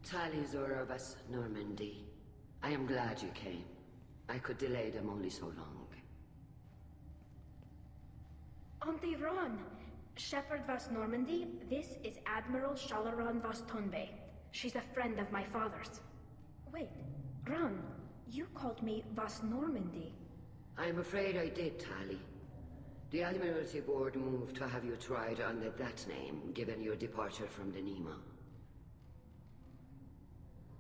Tali Zora Vas Normandy. I am glad you came. I could delay them only so long. Auntie Ron! Shepard Vas Normandy, this is Admiral Shalaran Vas Tonbe. She's a friend of my father's. Wait, Ron, you called me Vas Normandy. I'm afraid I did, Tali. The Admiralty Board moved to have you tried under that name, given your departure from the Nima.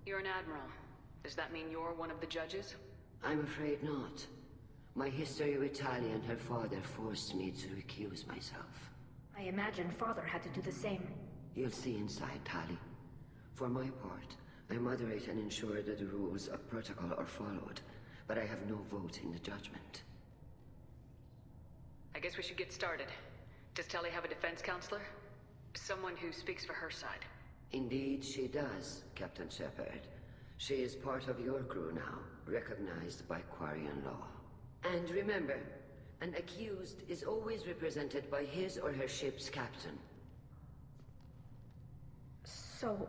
You're an admiral. Does that mean you're one of the judges? I'm afraid not. My history with Tali and her father forced me to recuse myself. I imagine father had to do the same. You'll see inside, Tali. For my part, I moderate and ensure that the rules of protocol are followed, but I have no vote in the judgment. I guess we should get started. Does Tali have a defense counselor? Someone who speaks for her side. Indeed she does, Captain Shepard. She is part of your crew now, recognized by Quarian law. And remember, an accused is always represented by his or her ship's captain. So,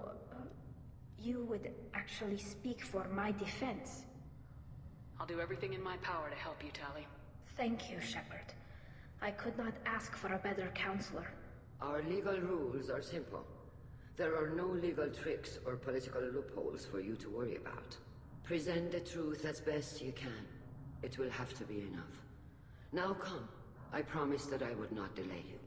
you would actually speak for my defense? I'll do everything in my power to help you, Tali. Thank you, Shepard. I could not ask for a better counselor. Our legal rules are simple. There are no legal tricks or political loopholes for you to worry about. Present the truth as best you can. It will have to be enough. Now come. I promised that I would not delay you.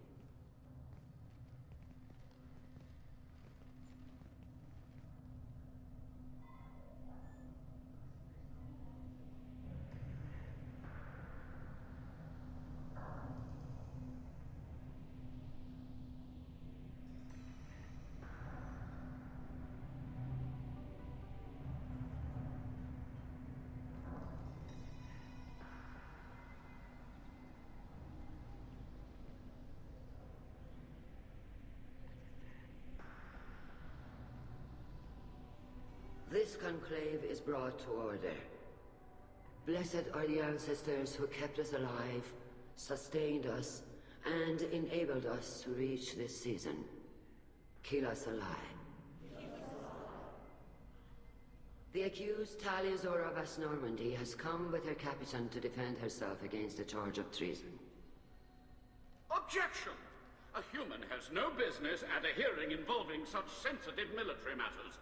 This conclave is brought to order. Blessed are the ancestors who kept us alive, sustained us, and enabled us to reach this season. Keep us alive. The accused Tali Zora Vas Normandy has come with her captain to defend herself against a charge of treason. Objection! A human has no business at a hearing involving such sensitive military matters.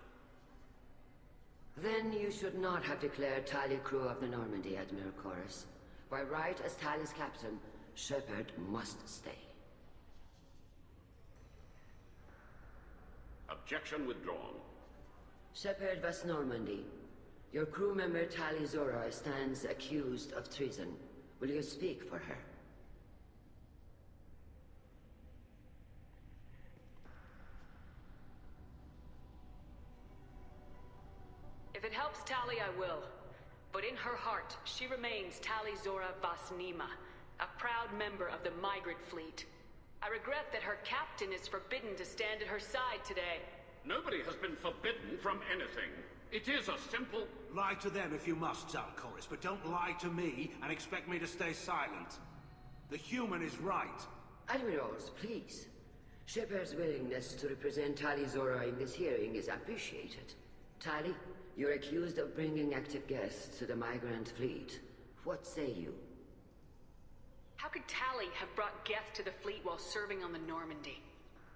Then you should not have declared Tali crew of the Normandy, Admiral Chorus. By right as Tali's captain, Shepard must stay. Objection withdrawn. Shepard Vas Normandy, your crew member Tali Zora stands accused of treason. Will you speak for her? If it helps Tali, I will. But in her heart, she remains Tali Zora Vas Nima, a proud member of the Migrant Fleet. I regret that her captain is forbidden to stand at her side today. Nobody has been forbidden from anything. It is a simple... Lie to them if you must, Zalcoris, but don't lie to me and expect me to stay silent. The human is right. Admirals, please. Shepard's willingness to represent Tali Zora in this hearing is appreciated. Tali, you're accused of bringing active guests to the Migrant Fleet. What say you? How could Tali have brought Geth to the fleet while serving on the Normandy?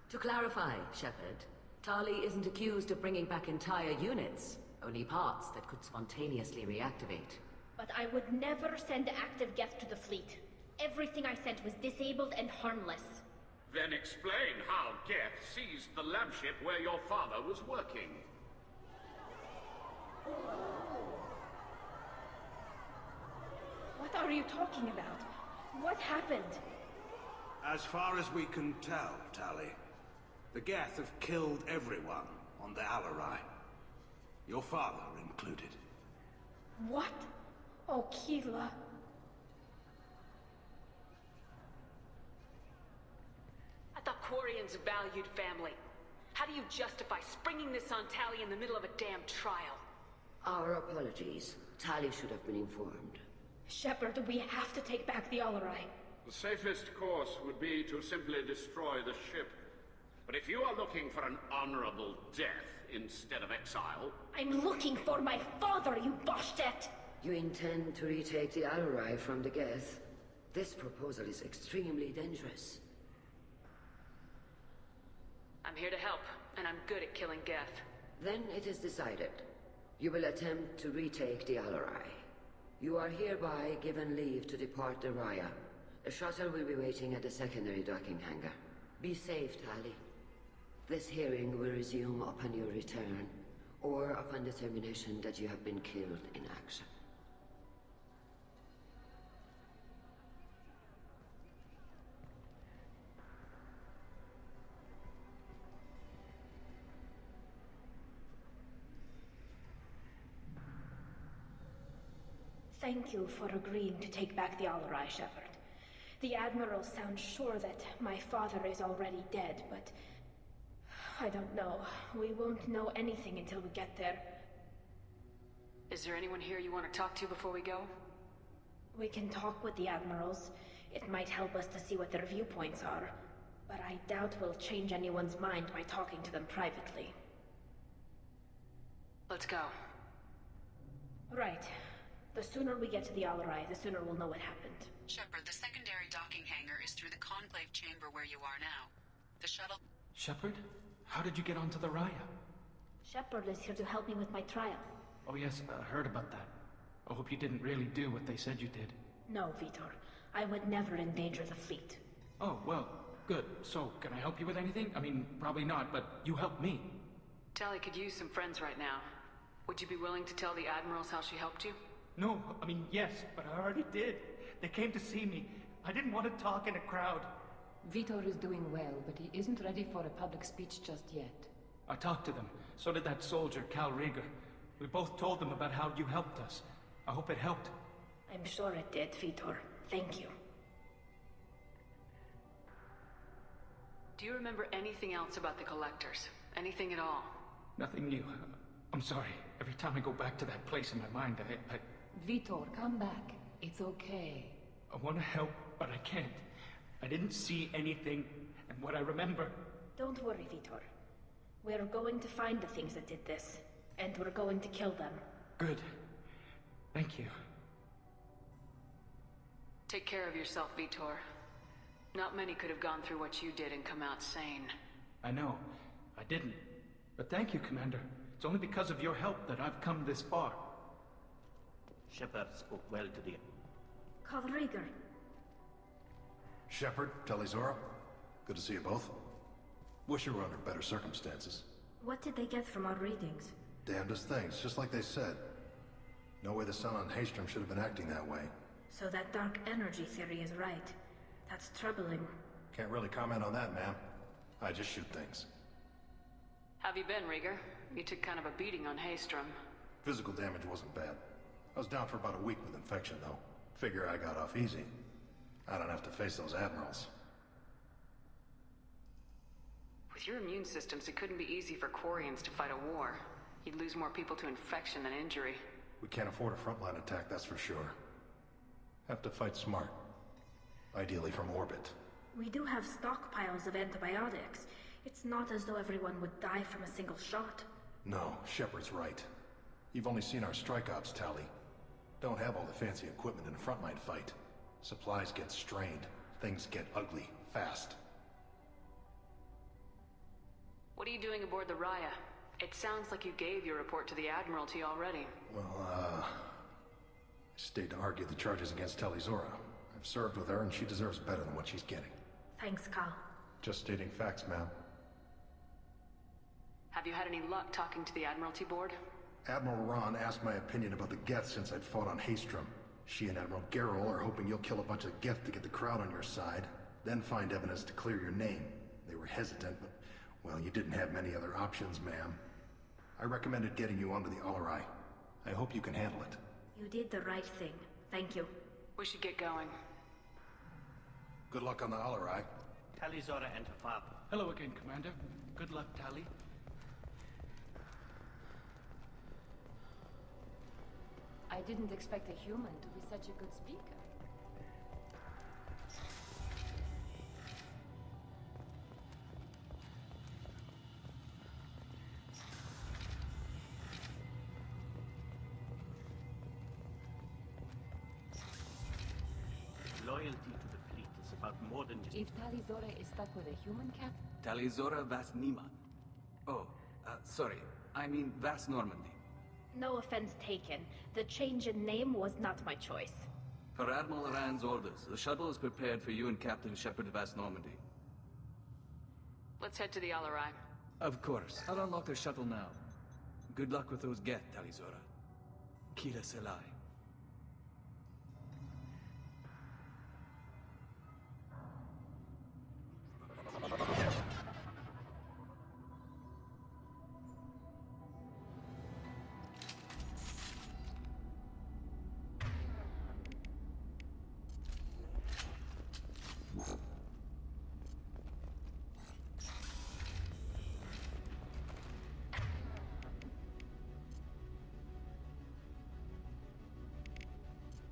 To clarify, Shepard, Tali isn't accused of bringing back entire units, only parts that could spontaneously reactivate. But I would never send active Geth to the fleet. Everything I sent was disabled and harmless. Then explain how Geth seized the lab ship where your father was working. What are you talking about? What happened? As far as we can tell, Tali, the Geth have killed everyone on the Alarai. Your father included. What? Oh, Keela. I thought Quarians valued family. How do you justify springing this on Tali in the middle of a damn trial? Our apologies. Tali should have been informed. Shepard, we have to take back the Alarai. The safest course would be to simply destroy the ship. But if you are looking for an honorable death, instead of exile. I'm looking for my father, you Bastet! You intend to retake the Alarai from the Geth? This proposal is extremely dangerous. I'm here to help, and I'm good at killing Geth. Then it is decided. You will attempt to retake the Alarai. You are hereby given leave to depart the Raya. A shuttle will be waiting at the secondary docking hangar. Be safe, Tali. This hearing will resume upon your return, or upon determination that you have been killed in action. Thank you for agreeing to take back the Alarai, Shepard. The Admiral sounds sure that my father is already dead, but... I don't know. We won't know anything until we get there. Is there anyone here you want to talk to before we go? We can talk with the Admirals. It might help us to see what their viewpoints are. But I doubt we'll change anyone's mind by talking to them privately. Let's go. Right. The sooner we get to the Alarai, the sooner we'll know what happened. Shepard, the secondary docking hangar is through the Conclave chamber where you are now. The shuttle... Shepard? How did you get onto the Raya? Shepard is here to help me with my trial. Oh yes, I heard about that. I hope you didn't really do what they said you did. No, Vitor. I would never endanger the fleet. Oh, well, good. So, can I help you with anything? I mean, probably not, but you helped me. Tali could use some friends right now. Would you be willing to tell the Admirals how she helped you? No, I mean, yes, but I already did. They came to see me. I didn't want to talk in a crowd. Vitor is doing well, but he isn't ready for a public speech just yet. I talked to them. So did that soldier, Cal Rieger. We both told them about how you helped us. I hope it helped. I'm sure it did, Vitor. Thank you. Do you remember anything else about the Collectors? Anything at all? Nothing new. I'm sorry. Every time I go back to that place in my mind, I Vitor, come back. It's okay. want to help, but I can't. I didn't see anything, and what I remember... Don't worry, Vitor. We're going to find the things that did this, and we're going to kill them. Good. Thank you. Take care of yourself, Vitor. Not many could have gone through what you did and come out sane. I know. I didn't. But thank you, Commander. It's only because of your help that I've come this far. Shepard spoke well to the... Cal Rieger. Shepard, Talizora, good to see you both. Wish you were under better circumstances. What did they get from our readings? Damnedest things, just like they said. No way the Sun on Haestrom should have been acting that way. So that dark energy theory is right. That's troubling. Can't really comment on that, ma'am. I just shoot things. Have you been, Rieger? You took kind of a beating on Haestrom. Physical damage wasn't bad. I was down for about a week with infection, though. Figure I got off easy. I don't have to face those admirals. With your immune systems, it couldn't be easy for Quarians to fight a war. You'd lose more people to infection than injury. We can't afford a frontline attack, that's for sure. Have to fight smart. Ideally from orbit. We do have stockpiles of antibiotics. It's not as though everyone would die from a single shot. No, Shepard's right. You've only seen our strike ops tally. Don't have all the fancy equipment in a frontline fight. Supplies get strained. Things get ugly, fast. What are you doing aboard the Raya? It sounds like you gave your report to the Admiralty already. Well, I stayed to argue the charges against Talizora. I've served with her, and she deserves better than what she's getting. Thanks, Cal. Just stating facts, ma'am. Have you had any luck talking to the Admiralty board? Admiral Ron asked my opinion about the Geth since I'd fought on Haestrom. She and Admiral Gerrel are hoping you'll kill a bunch of Geth to get the crowd on your side, then find evidence to clear your name. They were hesitant, but, well, you didn't have many other options, ma'am. I recommended getting you onto the Alarai. I hope you can handle it. You did the right thing. Thank you. We should get going. Good luck on the Alarai. Talizora and her father. Hello again, Commander. Good luck, Tali. I didn't expect a human to be such a good speaker. loyalty to the fleet is about more than just... If Tali Zora is stuck with a human cap, Tali Zora Vasnima. Oh, sorry. I mean Vas Normandy. No offense taken. The change in name was not my choice. Per Admiral Rand's orders, the shuttle is prepared for you and Captain Shepard Vas Normandy. Let's head to the Alarai. Of course. I'll unlock the shuttle now. Good luck with those Geth, Tali Zora. Kira Selai.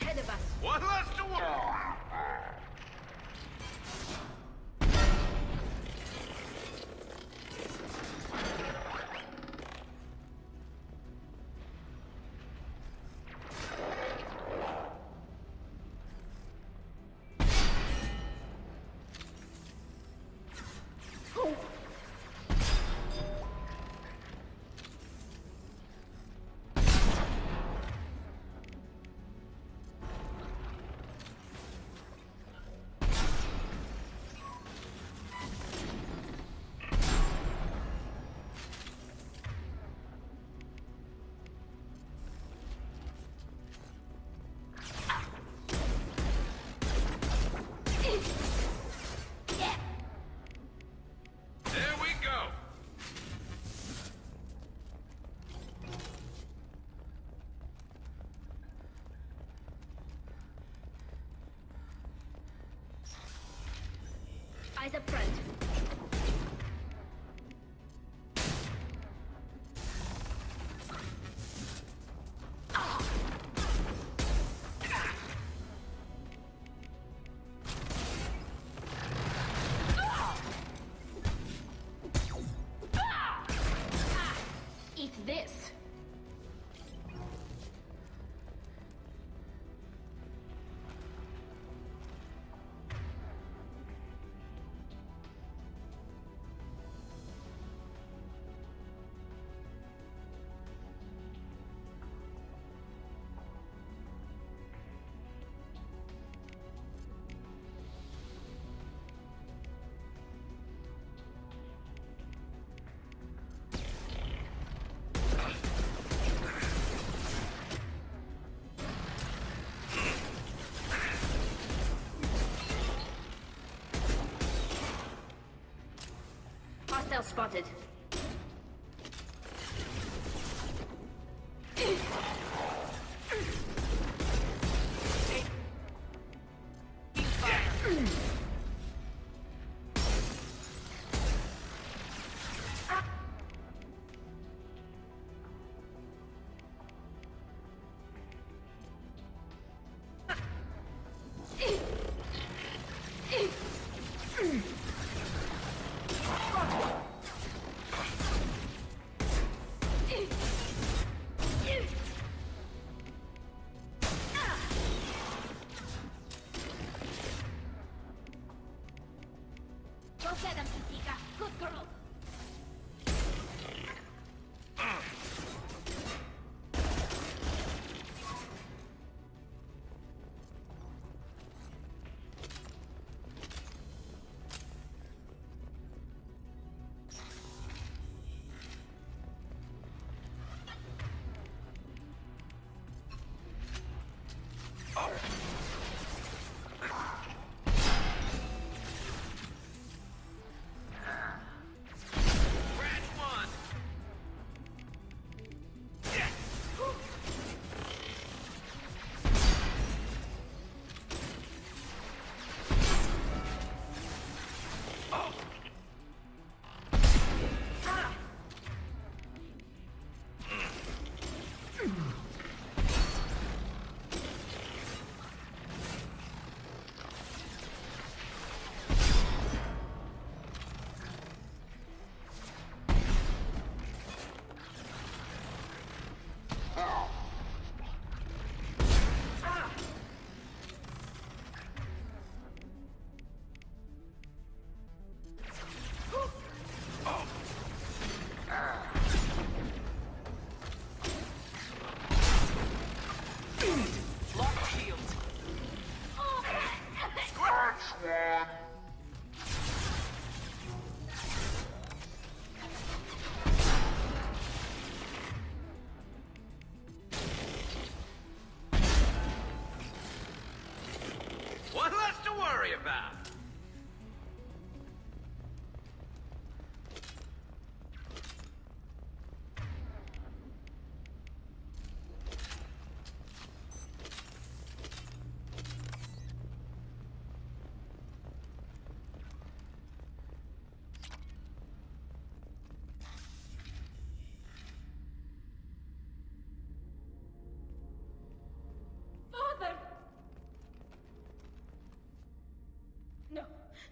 Ahead of us. What left to walk? There we go. Eyes up front. Eat this. Hostile spotted. Go get him, Kitika. Good girl.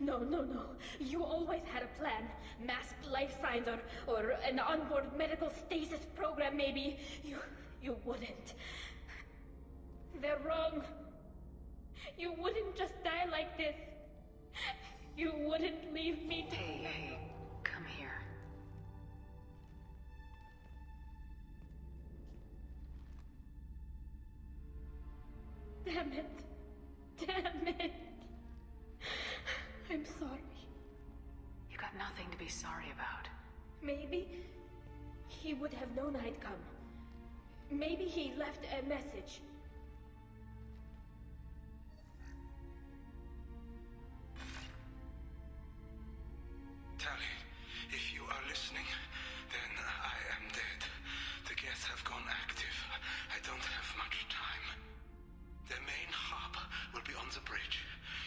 No, no, no. You always had a plan. Masked life signs or an onboard medical stasis program, maybe. You wouldn't. They're wrong. You wouldn't just die like this. You wouldn't leave me to... Hey, come here. Damn it. Damn it. I'm sorry. You got nothing to be sorry about. Maybe he would have known I'd come. Maybe he left a message. Tali, if you are listening, then I am dead. The Geth have gone active. I don't have much time. Their main hub will be on the bridge.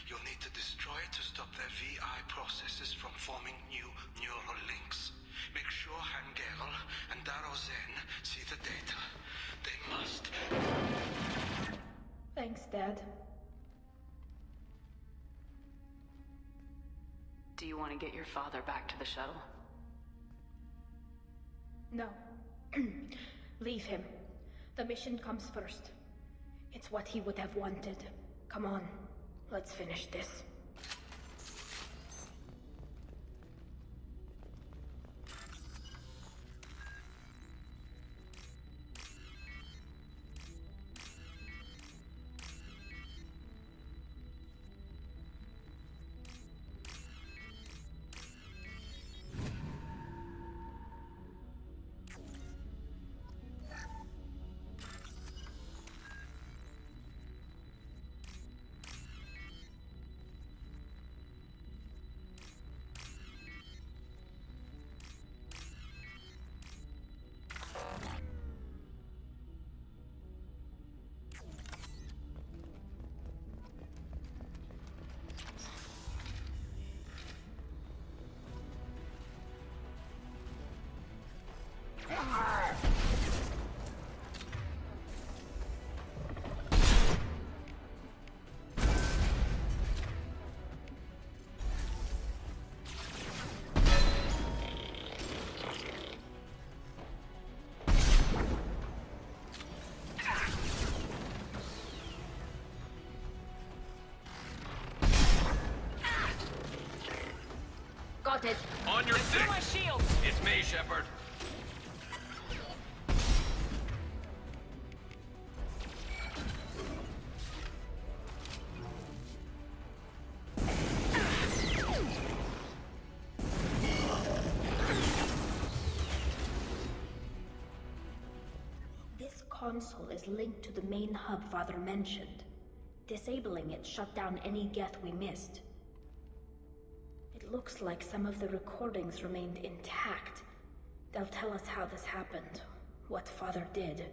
You'll need to destroy it to stop their VI processes from forming new neural links. Make sure Hangerel and Daro Zen see the data. They must. Thanks, Dad. Do you want to get your father back to the shuttle? No. Leave him. The mission comes first. It's what he would have wanted. Come on, let's finish this. Got it. On your stick! My shield! It's me, Shepard. This console is linked to the main hub Father mentioned. Disabling it shut down any Geth we missed. It looks like some of the recordings remained intact. They'll tell us how this happened, what Father did.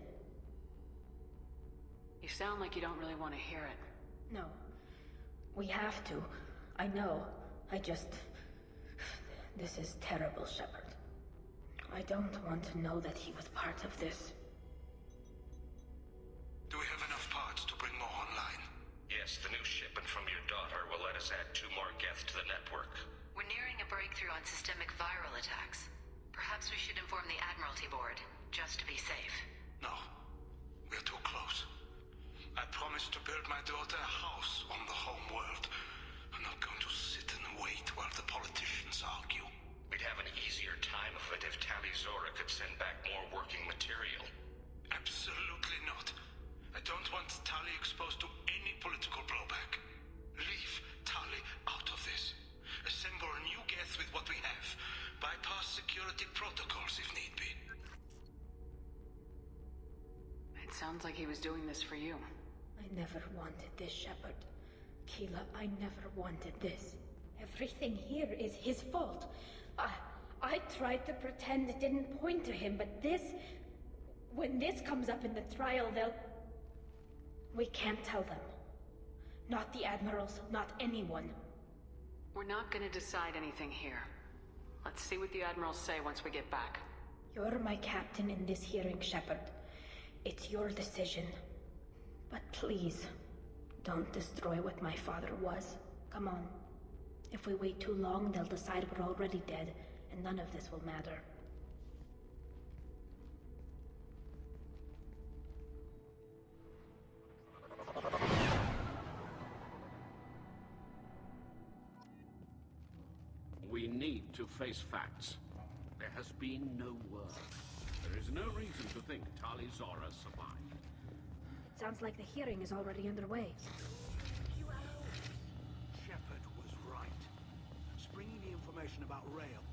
You sound like you don't really want to hear it. No. We have to. I know. This is terrible, Shepard. I don't want to know that he was part of this. Do we have enough parts to bring more online? Yes, the new shipment from your daughter will let us add 2 more Geth to the network. We're nearing a breakthrough on systemic viral attacks. Perhaps we should inform the Admiralty Board, just to be safe. No. We're too close. I promised to build my daughter a house on the home world. I'm not going to sit and wait while the politicians argue. We'd have an easier time of it if Tali Zora could send back more working material. Absolutely not. I don't want Tali exposed to any political blowback. Leave Tali out of this. Assemble a new Geth with what we have. Bypass security protocols if need be. It sounds like he was doing this for you. I never wanted this, Shepard. Keela, I never wanted this. Everything here is his fault. I tried to pretend it didn't point to him, but this... When this comes up in the trial, they'll... We can't tell them. Not the Admirals, not anyone. We're not gonna decide anything here. Let's see what the Admirals say once we get back. You're my captain in this hearing, Shepard. It's your decision. But please, don't destroy what my father was. Come on. If we wait too long, they'll decide we're already dead, and none of this will matter. We need to face facts. There has been no word. There is no reason to think Tali Zora survived. It sounds like the hearing is already underway. Shepard was right. Bringing the information about Rael.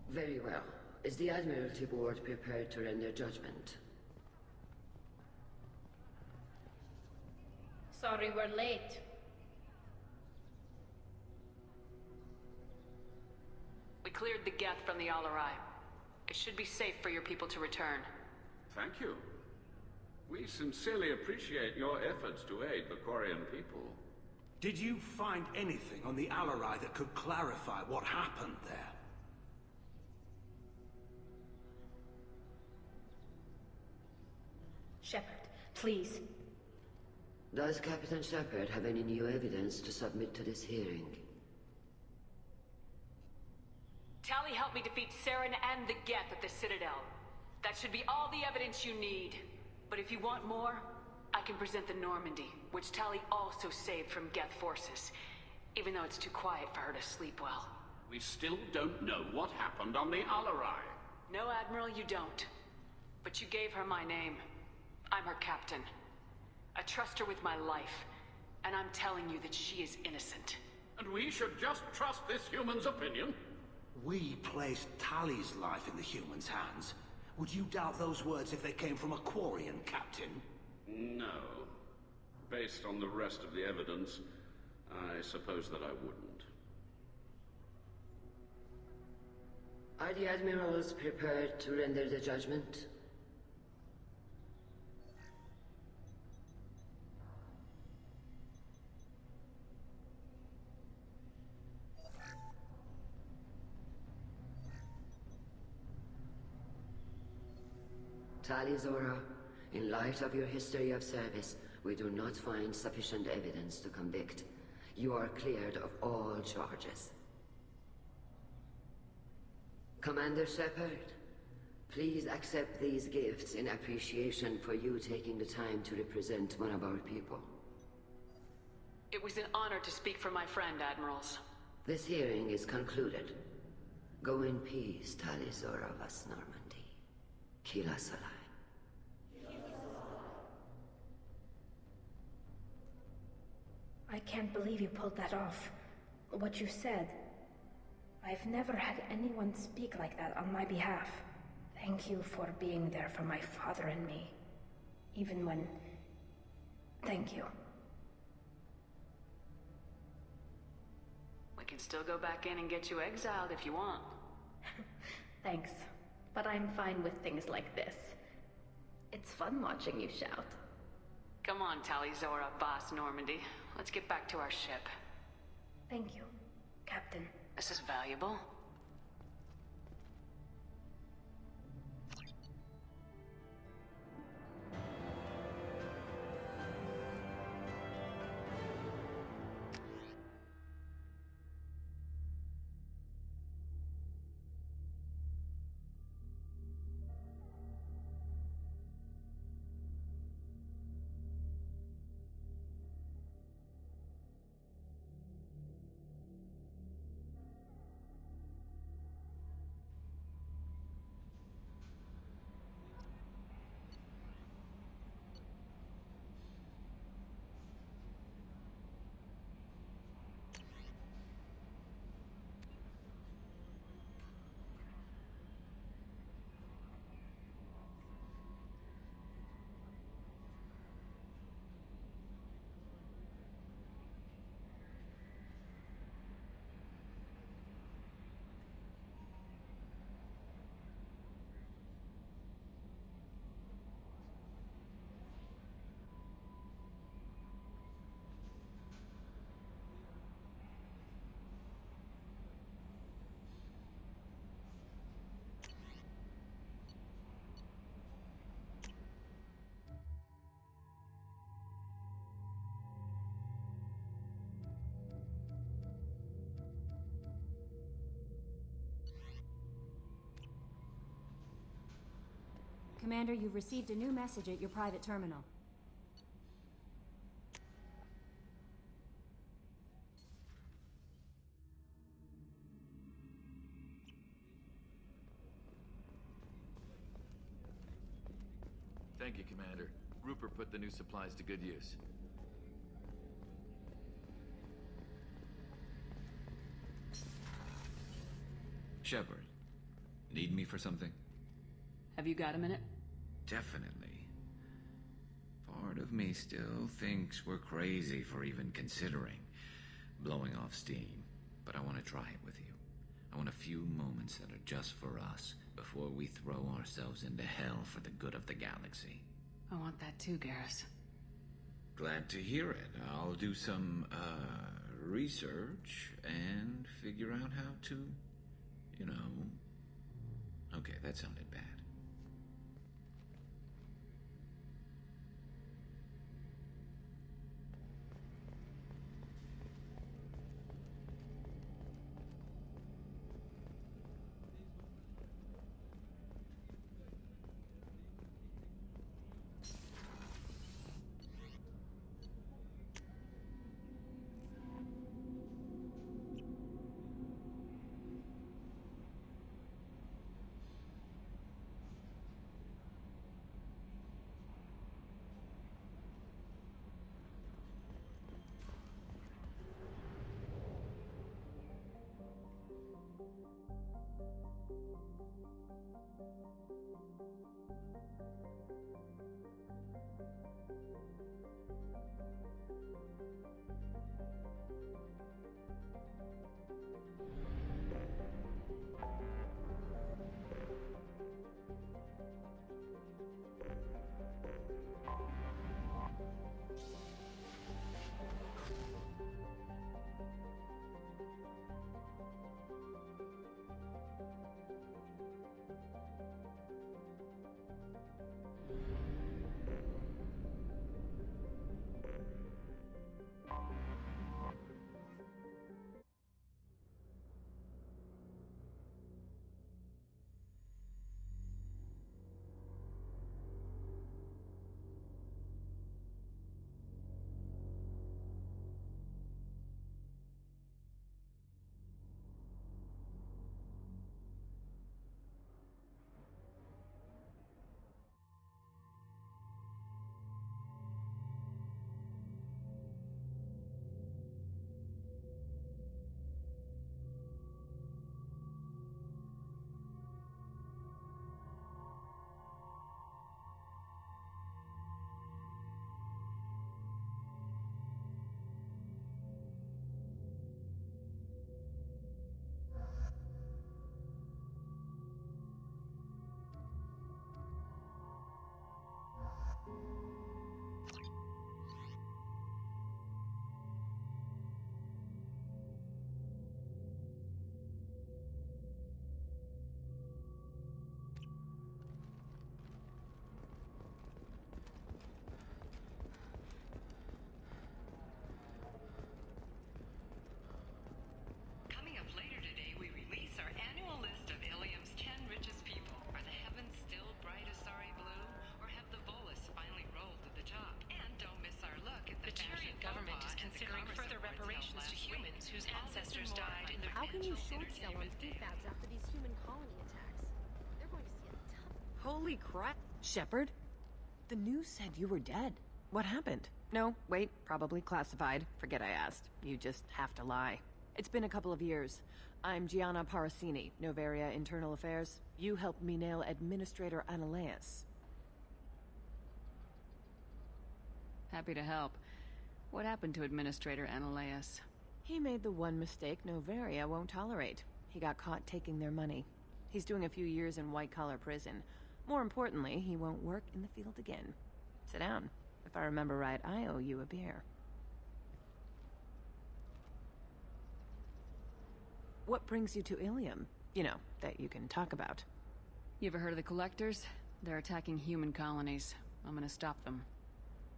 Very well. Is the Admiralty Board prepared to render judgment? Sorry we're late. We cleared the Geth from the Alarai. It should be safe for your people to return. Thank you. We sincerely appreciate your efforts to aid the Quarian people. Did you find anything on the Alarai that could clarify what happened there? Shepard, please. Does Captain Shepard have any new evidence to submit to this hearing? Tali helped me defeat Saren and the Geth at the Citadel. That should be all the evidence you need. But if you want more, I can present the Normandy, which Tali also saved from Geth forces, even though it's too quiet for her to sleep well. We still don't know what happened on the Alarai. No, Admiral, you don't. But you gave her my name. I'm her captain. I trust her with my life, and I'm telling you that she is innocent. And we should just trust this human's opinion? We placed Tali's life in the humans' hands. Would you doubt those words if they came from a Quarian, Captain? No. Based on the rest of the evidence, I suppose that I wouldn't. Are the Admirals prepared to render the judgment? Tali Zora, in light of your history of service, we do not find sufficient evidence to convict. You are cleared of all charges. Commander Shepard, please accept these gifts in appreciation for you taking the time to represent one of our people. It was an honor to speak for my friend, Admirals. This hearing is concluded. Go in peace, Tali Zora Vas Normandy. Kila Salai. I can't believe you pulled that off. What you said. I've never had anyone speak like that on my behalf. Thank you for being there for my father and me. Even when... Thank you. We can still go back in and get you exiled if you want. Thanks. But I'm fine with things like this. It's fun watching you shout. Come on, Tali Zora, Vas Normandy. Let's get back to our ship. Thank you, Captain. This is valuable. Commander, you've received a new message at your private terminal. Thank you, Commander. Rupert put the new supplies to good use. Shepard, need me for something? Have you got a minute? Definitely. Part of me still thinks we're crazy for even considering blowing off steam, but I want to try it with you. I want a few moments that are just for us before we throw ourselves into hell for the good of the galaxy. I want that too, Garrus. Glad to hear it. I'll do some, research and figure out how to, you know... Okay, that sounded bad. How can you short sell on prefabs after these human colony attacks? They're going to see a ton. Holy crap! Shepard? The news said you were dead. What happened? No, wait, probably classified. Forget I asked. You just have to lie. It's been a couple of years. I'm Gianna Parasini, Noveria Internal Affairs. You helped me nail Administrator Analeas. Happy to help. What happened to Administrator Analeas? He made the one mistake Noveria won't tolerate. He got caught taking their money. He's doing a few years in white-collar prison. More importantly, he won't work in the field again. Sit down. If I remember right, I owe you a beer. What brings you to Ilium? You know, that you can talk about. You ever heard of the Collectors? They're attacking human colonies. I'm gonna stop them.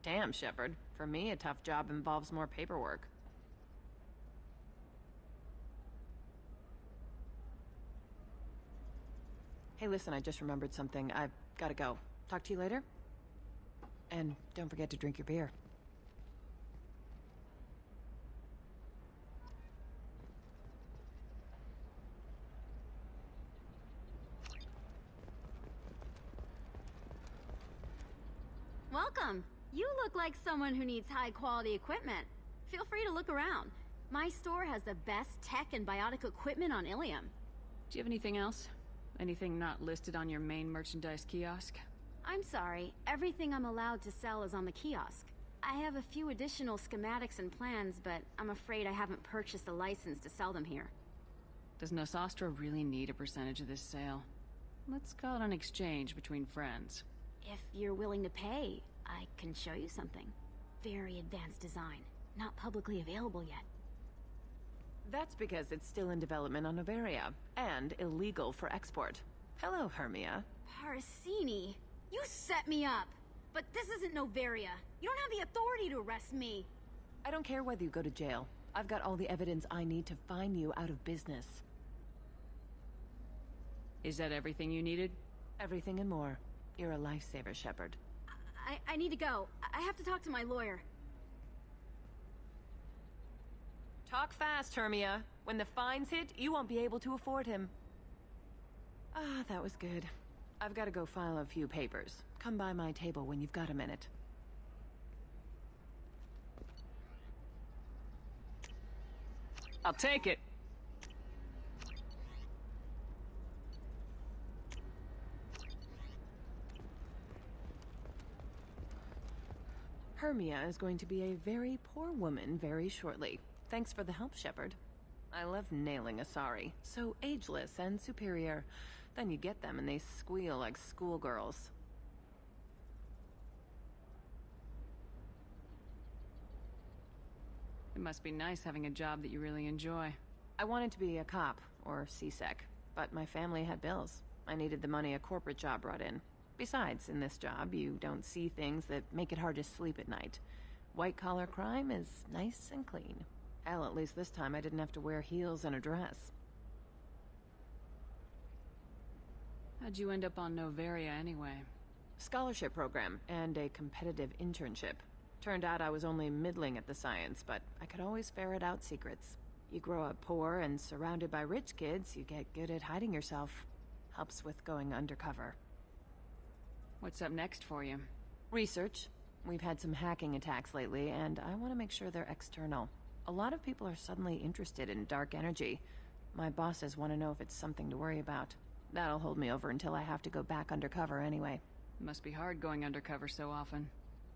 Damn, Shepard. For me, a tough job involves more paperwork. Hey, listen, I just remembered something. I've gotta go. Talk to you later. And don't forget to drink your beer. Welcome. You look like someone who needs high-quality equipment. Feel free to look around. My store has the best tech and biotic equipment on Ilium. Do you have anything else? Anything not listed on your main merchandise kiosk? I'm sorry, everything I'm allowed to sell is on the kiosk. I have a few additional schematics and plans, but I'm afraid I haven't purchased a license to sell them here. Does Nosastra really need a percentage of this sale? Let's call it an exchange between friends. If you're willing to pay, I can show you something. Very advanced design. Not publicly available yet. That's because it's still in development on Noveria, and illegal for export. Hello, Hermia. Parsini, you set me up! But this isn't Noveria. You don't have the authority to arrest me! I don't care whether you go to jail. I've got all the evidence I need to find you out of business. Is that everything you needed? Everything and more. You're a lifesaver, Shepard. I need to go. I have to talk to my lawyer. Talk fast, Hermia. When the fines hit, you won't be able to afford him. Ah, that was good. I've got to go file a few papers. Come by my table when you've got a minute. I'll take it. Hermia is going to be a very poor woman very shortly. Thanks for the help, Shepard. I love nailing Asari. So ageless and superior. Then you get them and they squeal like schoolgirls. It must be nice having a job that you really enjoy. I wanted to be a cop, or CSEC, but my family had bills. I needed the money a corporate job brought in. Besides, in this job, you don't see things that make it hard to sleep at night. White-collar crime is nice and clean. Hell, at least this time I didn't have to wear heels and a dress. How'd you end up on Noveria anyway? Scholarship program and a competitive internship. Turned out I was only middling at the science, but I could always ferret out secrets. You grow up poor and surrounded by rich kids, you get good at hiding yourself. Helps with going undercover. What's up next for you? Research. We've had some hacking attacks lately, and I want to make sure they're external. A lot of people are suddenly interested in dark energy. My bosses want to know if it's something to worry about. That'll hold me over until I have to go back undercover anyway. It must be hard going undercover so often.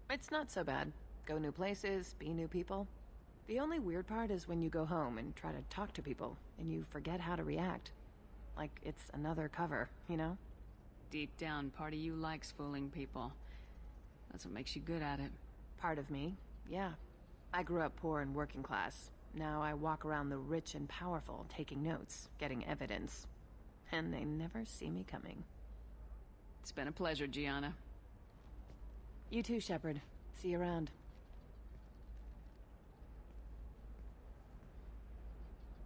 It's not so bad. Go new places, be new people. The only weird part is when you go home and try to talk to people, and you forget how to react. Like it's another cover, you know? Deep down, part of you likes fooling people. That's what makes you good at it. Part of me, yeah. I grew up poor and working class. Now I walk around the rich and powerful, taking notes, getting evidence. And they never see me coming. It's been a pleasure, Gianna. You too, Shepard. See you around.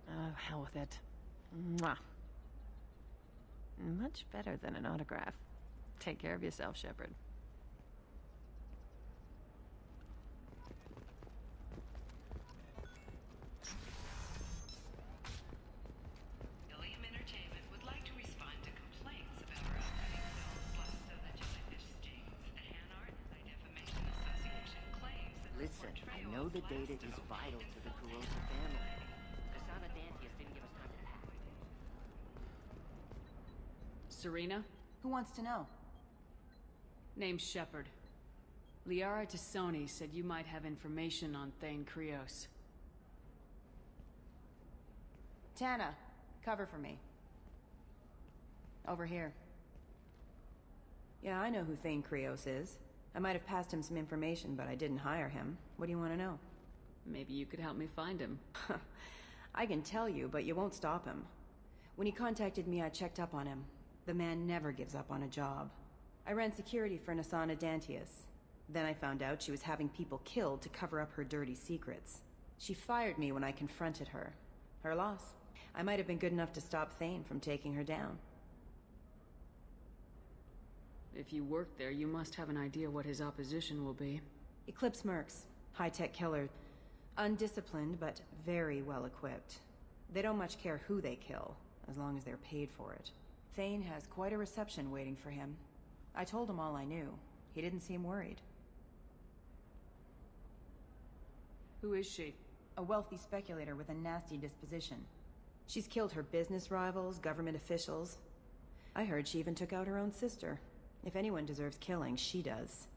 Oh, hell with it. Mwah. Much better than an autograph. Take care of yourself, Shepard. Ilium Entertainment would like to respond to complaints about our upcoming film, Lost of the Jellyfish Stings. The Hanart Anti-Defamation Association claims that Listen, I know the data is vital to the Kurosa family. Kasana Dantius didn't give us time to pack. Serena? Who wants to know? Name's Shepard. Liara Tassoni said you might have information on Thane Krios. Tana, cover for me. Over here. Yeah, I know who Thane Krios is. I might have passed him some information, but I didn't hire him. What do you want to know? Maybe you could help me find him. I can tell you, but you won't stop him. When he contacted me, I checked up on him. The man never gives up on a job. I ran security for Nasana Dantius. Then I found out she was having people killed to cover up her dirty secrets. She fired me when I confronted her. Her loss. I might have been good enough to stop Thane from taking her down. If you work there, you must have an idea what his opposition will be. Eclipse Mercs. High-tech killer. Undisciplined, but very well equipped. They don't much care who they kill, as long as they're paid for it. Thane has quite a reception waiting for him. I told him all I knew. He didn't seem worried. Who is she? A wealthy speculator with a nasty disposition. She's killed her business rivals, government officials. I heard she even took out her own sister. If anyone deserves killing, she does.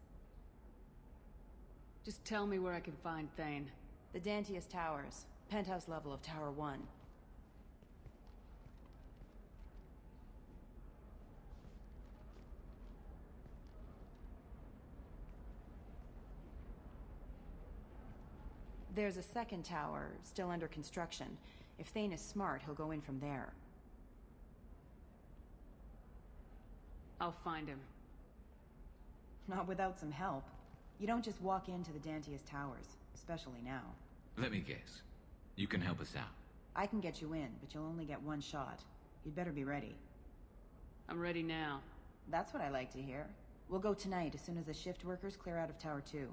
Just tell me where I can find Thane. The Dantius Towers. Penthouse level of Tower 1. There's a second tower, still under construction. If Thane is smart, he'll go in from there. I'll find him. Not without some help. You don't just walk into the Dantius Towers, especially now. Let me guess. You can help us out. I can get you in, but you'll only get one shot. You'd better be ready. I'm ready now. That's what I like to hear. We'll go tonight as soon as the shift workers clear out of Tower 2.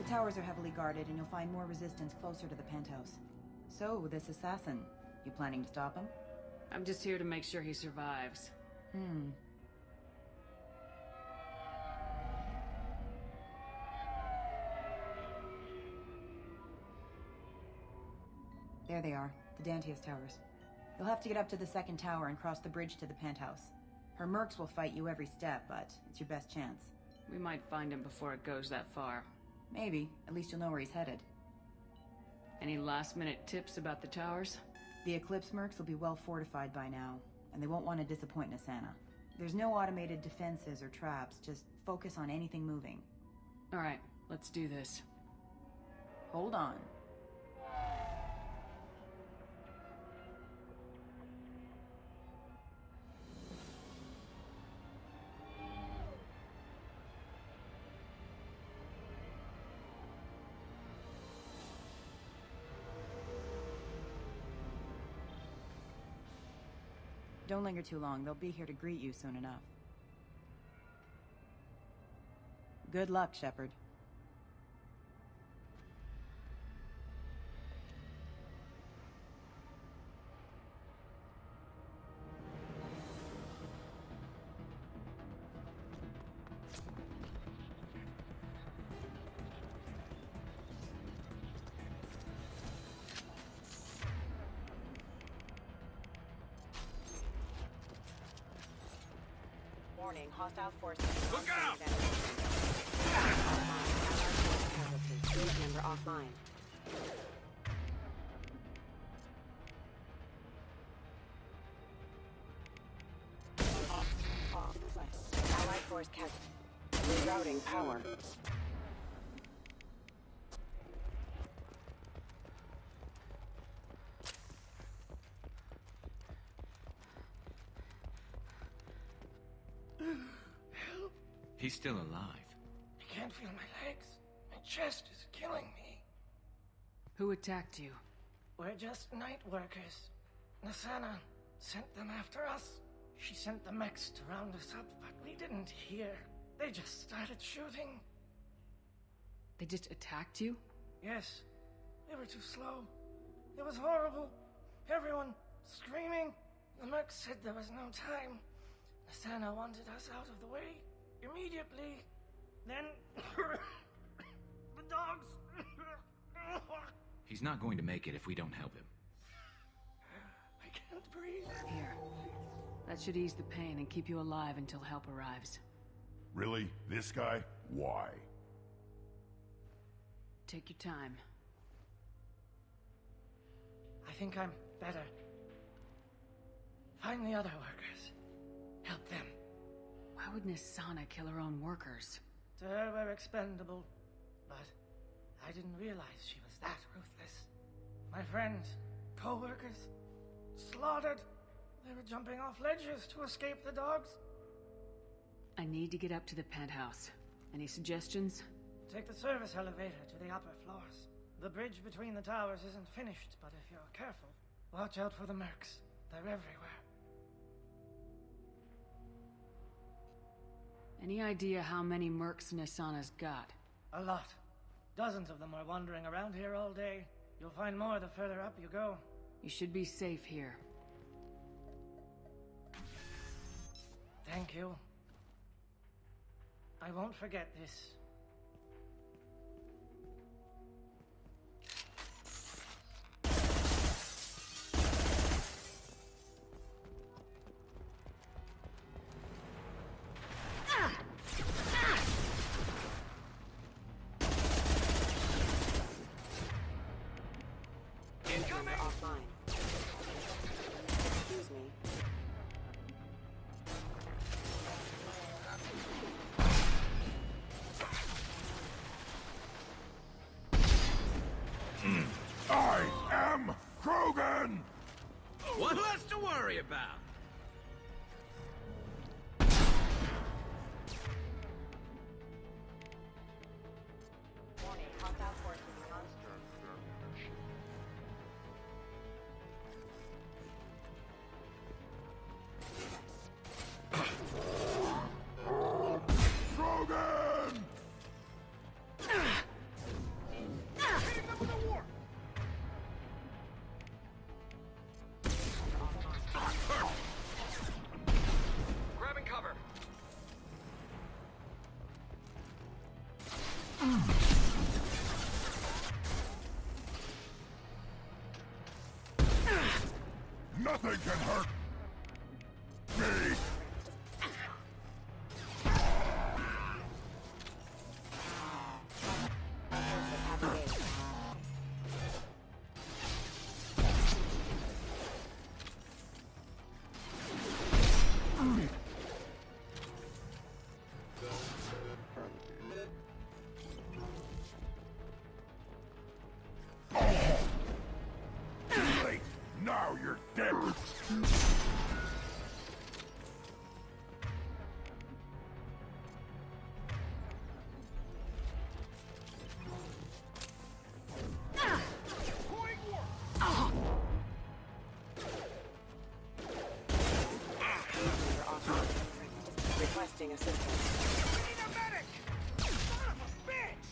The towers are heavily guarded, and you'll find more resistance closer to the penthouse. So, this assassin, you planning to stop him? I'm just here to make sure he survives. There they are, the Dantius Towers. You'll have to get up to the second tower and cross the bridge to the penthouse. Her mercs will fight you every step, but it's your best chance. We might find him before it goes that far. Maybe. At least you'll know where he's headed. Any last-minute tips about the towers? The Eclipse mercs will be well fortified by now, and they won't want to disappoint Nassana. There's no automated defenses or traps, just focus on anything moving. Alright, let's do this. Hold on. Don't linger too long. They'll be here to greet you soon enough. Good luck, Shepard. Warning, hostile forces. Look out! Unit member offline. Allied force casualty. Rerouting power. Help! He's still alive. I can't feel my legs. My chest is killing me. Who attacked you? We're just night workers. Nassana sent them after us. She sent the mechs to round us up, but we didn't hear. They just started shooting. They just attacked you? Yes. They were too slow. It was horrible. Everyone screaming. The mechs said there was no time. Nassana wanted us out of the way immediately. Then the dogs. He's not going to make it if we don't help him. I can't breathe. Here. That should ease the pain and keep you alive until help arrives. Really? This guy? Why? Take your time. I think I'm better. Find the other workers. Help them. Why would Nisana kill her own workers? To her, we're expendable. But I didn't realize she was that ruthless. My friends, co-workers, slaughtered. They were jumping off ledges to escape the dogs. I need to get up to the penthouse. Any suggestions? Take the service elevator to the upper floors. The bridge between the towers isn't finished, but if you're careful, watch out for the mercs. They're everywhere. Any idea how many mercs Nisana's got? A lot. Dozens of them are wandering around here all day. You'll find more the further up you go. You should be safe here. Thank you. I won't forget this. Incoming! Offline. Excuse me. I am Krogan! What less to worry about? Warning, hostile forces on. Krogan! Grabbing cover. Nothing can hurt me! Too late! Now you're dead! Requesting assistance. We need a medic! Son of a bitch!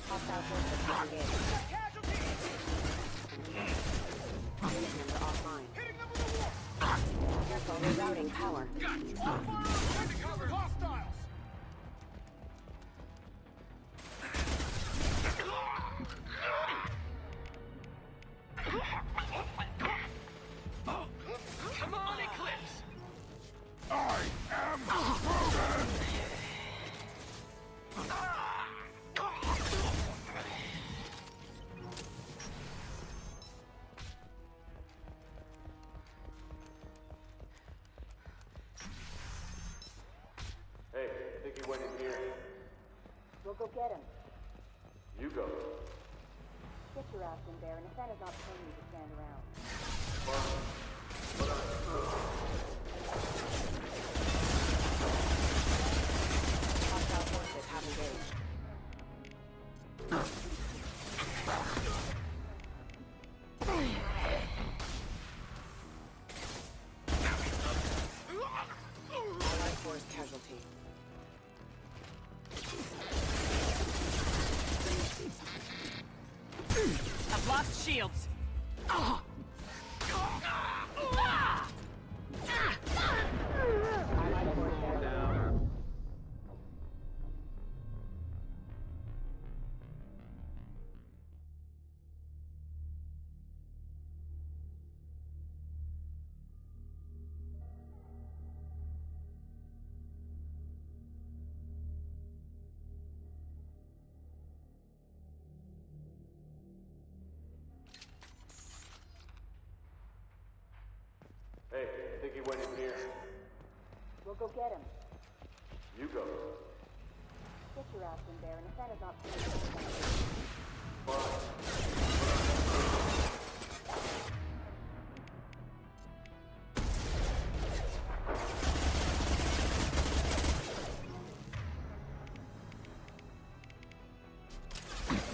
Hostile forces engaged. Casualty! Unit member offline. Hitting them with a warp! Careful, rerouting power. All fire! Under cover! Hostiles! Come on, Eclipse! I am Krogan! Hey, I think he went in here. We'll go get him. You go. Get your ass in there, and if that is not paying you to stand around. Hostile forces have engaged. Allied force casualty. I've lost shields. Allied force down. Hey, I think he went in here. We'll go get him. You go. Get your ass in there, and if Santa's not pleased,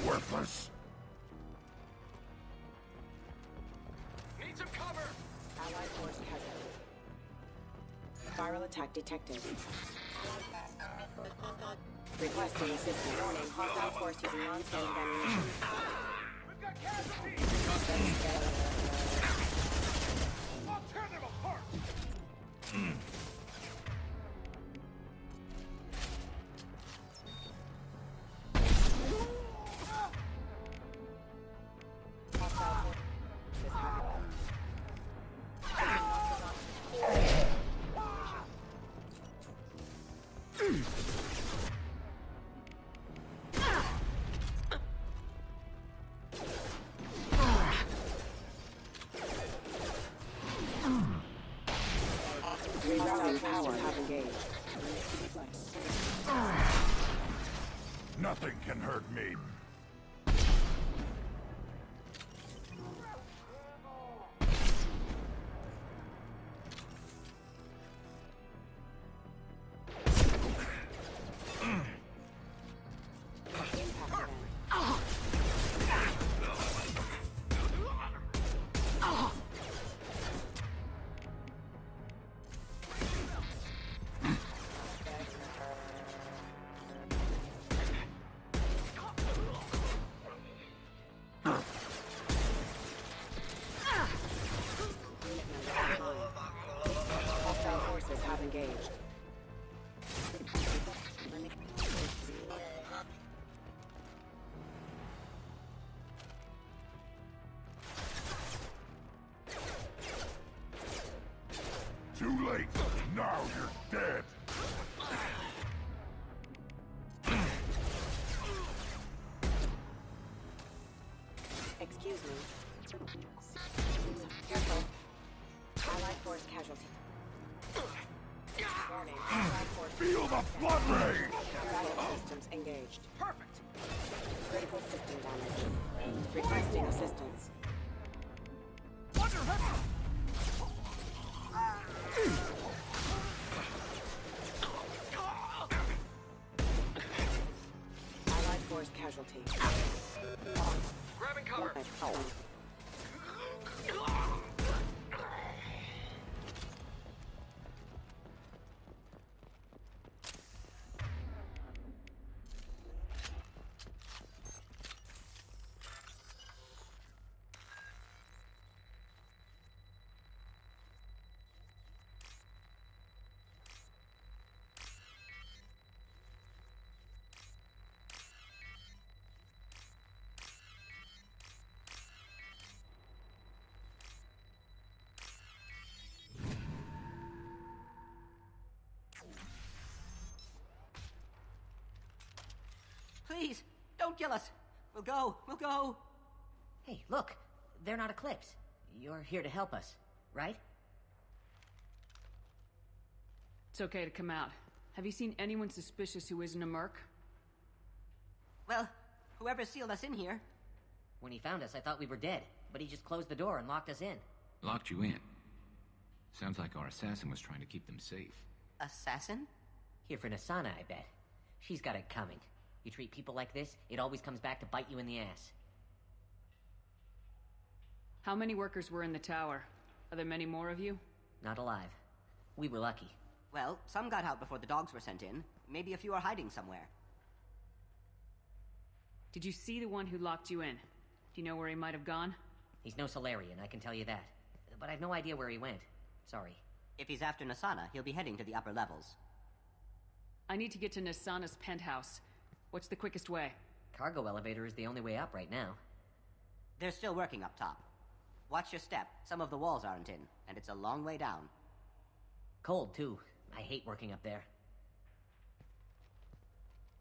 Worthless. Need some cover! Allied force casualty. Viral attack detected. Requesting assistance. Warning, hostile force using non-standard ammunition. We've got casualties! I'll tear them apart! Hostile force is happening. Rerouting power have engaged. Nothing can hurt me. Hostile forces have engaged. Too late. Now you're dead. Excuse me. Careful. Allied force casualty. Warning. Allied force. Feel the blood rage! Battle systems engaged. Perfect! Critical system damage. Requesting assistance. Under heavy! Allied force casualty. Grabbing cover! Please, don't kill us. We'll go. We'll go. Hey, look. They're not Eclipse. You're here to help us, right? It's okay to come out. Have you seen anyone suspicious who isn't a merc? Well, whoever sealed us in here. When he found us, I thought we were dead, but he just closed the door and locked us in. Locked you in. Sounds like our assassin was trying to keep them safe. Assassin? Here for Nasana, I bet. She's got it coming. You treat people like this, it always comes back to bite you in the ass. How many workers were in the tower? Are there many more of you? Not alive. We were lucky. Well, some got out before the dogs were sent in. Maybe a few are hiding somewhere. Did you see the one who locked you in? Do you know where he might have gone? He's no Solarian, I can tell you that. But I've no idea where he went. Sorry. If he's after Nasana, he'll be heading to the upper levels. I need to get to Nasana's penthouse. What's the quickest way? Cargo elevator is the only way up right now. They're still working up top. Watch your step. Some of the walls aren't in, and it's a long way down. Cold, too. I hate working up there.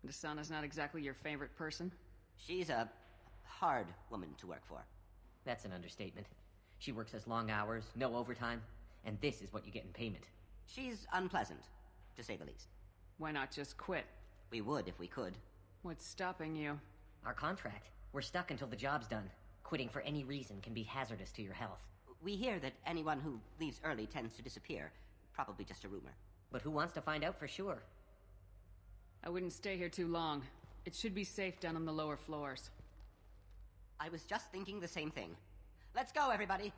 Nasana's not exactly your favorite person? She's a hard woman to work for. That's an understatement. She works us long hours, no overtime, and this is what you get in payment. She's unpleasant, to say the least. Why not just quit? We would if we could. What's stopping you? Our contract. We're stuck until the job's done. Quitting for any reason can be hazardous to your health. We hear that anyone who leaves early tends to disappear. Probably just a rumor. But who wants to find out for sure? I wouldn't stay here too long. It should be safe down on the lower floors. I was just thinking the same thing. Let's go, everybody!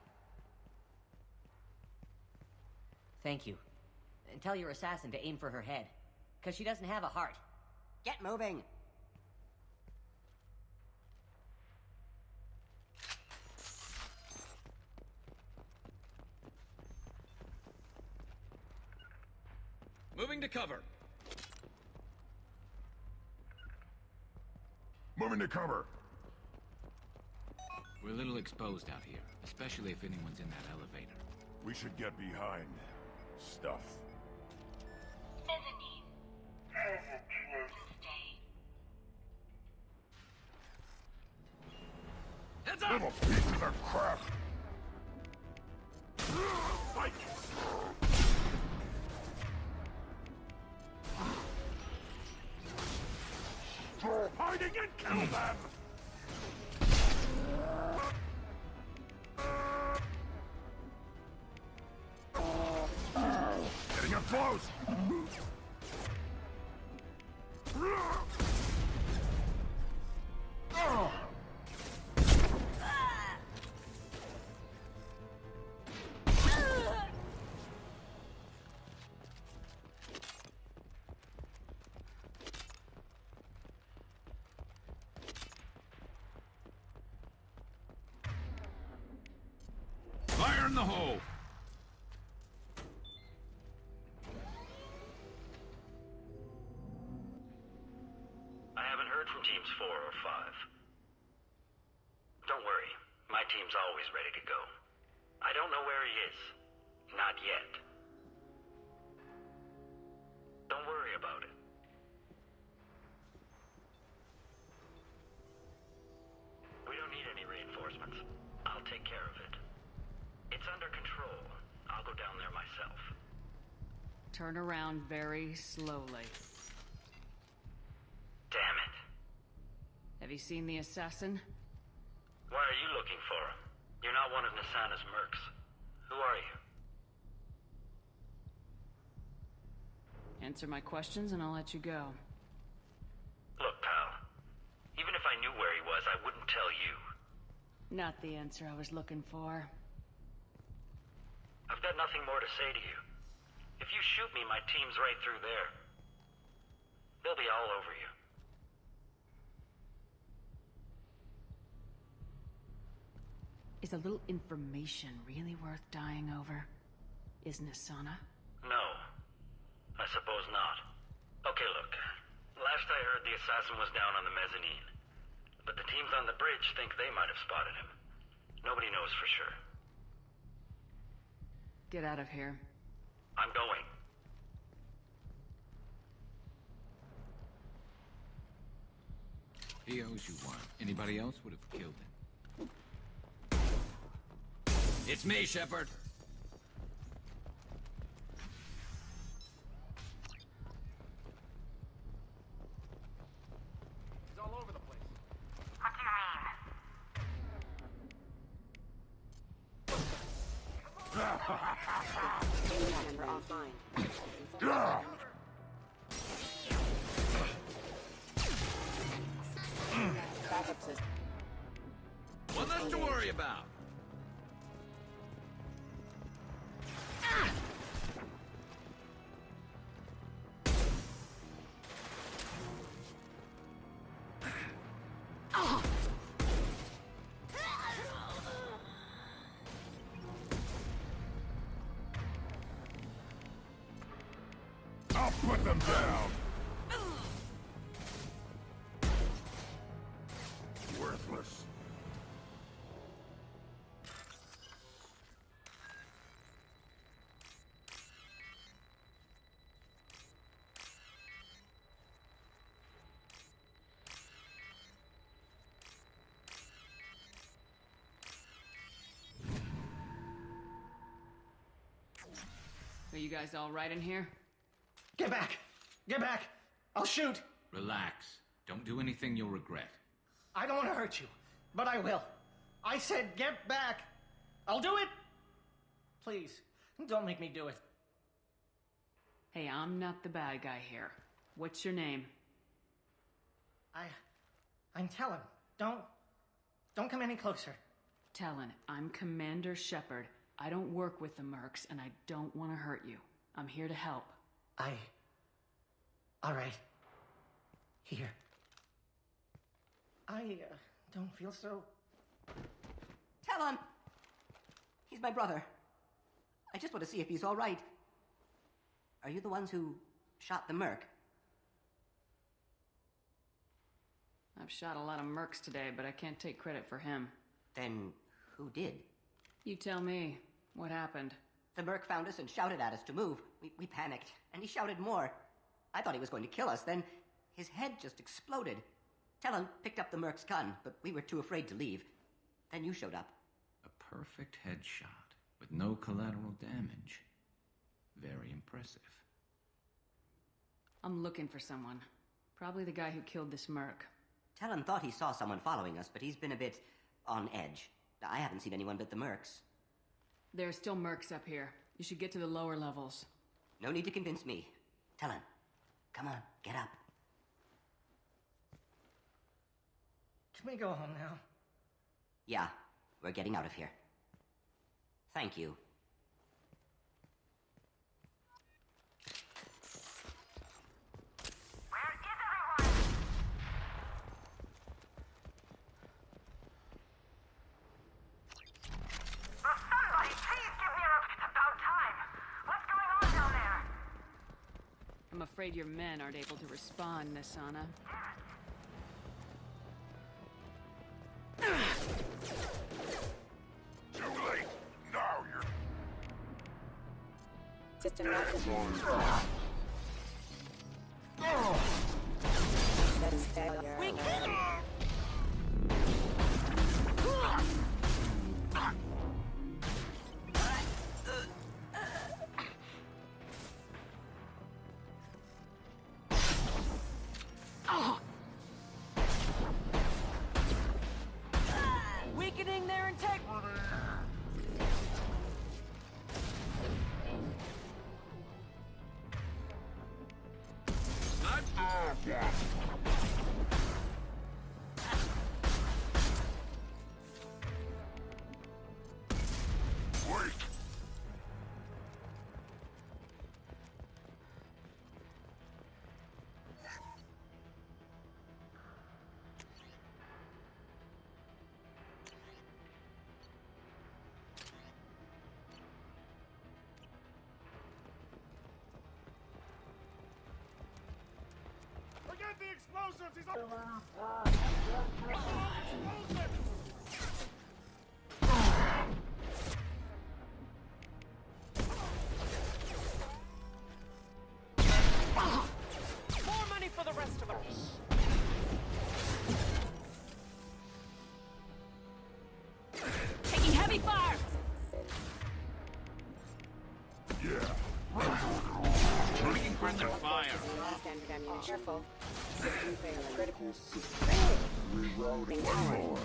Thank you. And tell your assassin to aim for her head. Because she doesn't have a heart. Get moving! Moving to cover. Moving to cover. We're a little exposed out here, especially if anyone's in that elevator. We should get behind stuff. Mezzanine. Heads up! Little pieces of crap! Fight! Throw hiding and kill them! Getting up close! Fire in the hole! I haven't heard from teams 4 or 5. Don't worry, my team's always ready to go. I don't know where he is. Not yet. Don't worry about it. We don't need any reinforcements. I'll take care of it. It's under control. I'll go down there myself. Turn around very slowly. Damn it. Have you seen the assassin? Why are you looking for him? You're not one of Nasana's mercs. Who are you? Answer my questions and I'll let you go. Look, pal. Even if I knew where he was, I wouldn't tell you. Not the answer I was looking for. I've got nothing more to say to you. If you shoot me, my team's right through there. They'll be all over you. Is a little information really worth dying over? Is Nasana? No. I suppose not. Okay, look. Last I heard, the assassin was down on the mezzanine. But the teams on the bridge think they might have spotted him. Nobody knows for sure. Get out of here. I'm going. He owes you one. Anybody else would have killed him. It's me, Shepard. He's all over the place. What do you mean? Member offline. Backup system. One less to worry about. I'll put them down! Worthless. Are you guys all right in here? Get back! Get back! I'll shoot! Relax. Don't do anything you'll regret. I don't want to hurt you, but I will. I said get back! I'll do it! Please, don't make me do it. Hey, I'm not the bad guy here. What's your name? I'm Talon. Don't come any closer. Talon, I'm Commander Shepard. I don't work with the Mercs, and I don't want to hurt you. I'm here to help. All right. Here. I don't feel so... Talon! He's my brother. I just want to see if he's all right. Are you the ones who shot the Merc? I've shot a lot of Mercs today, but I can't take credit for him. Then who did? You tell me. What happened? The Merc found us and shouted at us to move. We panicked, and he shouted more. I thought he was going to kill us, then his head just exploded. Talon picked up the Merc's gun, but we were too afraid to leave. Then you showed up. A perfect headshot with no collateral damage. Very impressive. I'm looking for someone. Probably the guy who killed this Merc. Talon thought he saw someone following us, but he's been a bit on edge. I haven't seen anyone but the Mercs. There are still Mercs up here. You should get to the lower levels. No need to convince me. Talon, come on, get up. Can we go home now? Yeah, we're getting out of here. Thank you. I'm afraid your men aren't able to respond, Nasana. Too late! Now you're... System message. Status failure. We can... Weakening their integrity. Wait! Forget the explosives! He's up! More money for the rest of us. Taking heavy fire. Yeah. Taking friendly fire. Standard ammunition. Careful. System failure. Critical. Rerouting. One more.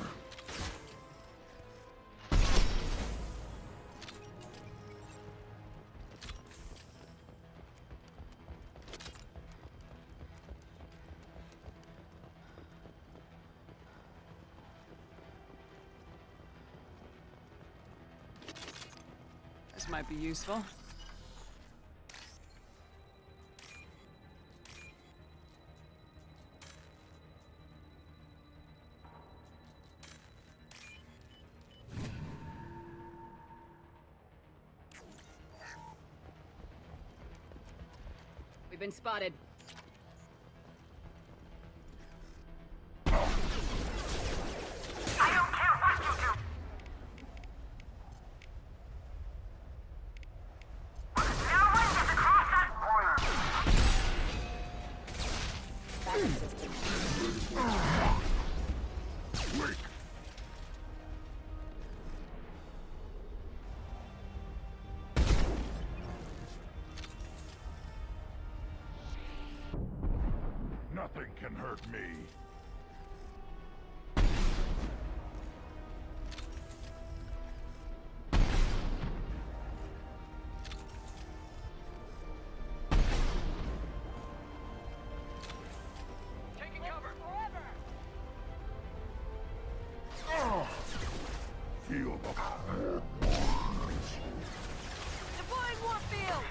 This might be useful. We've been spotted. can hurt me. Feel the Deploying Warfield!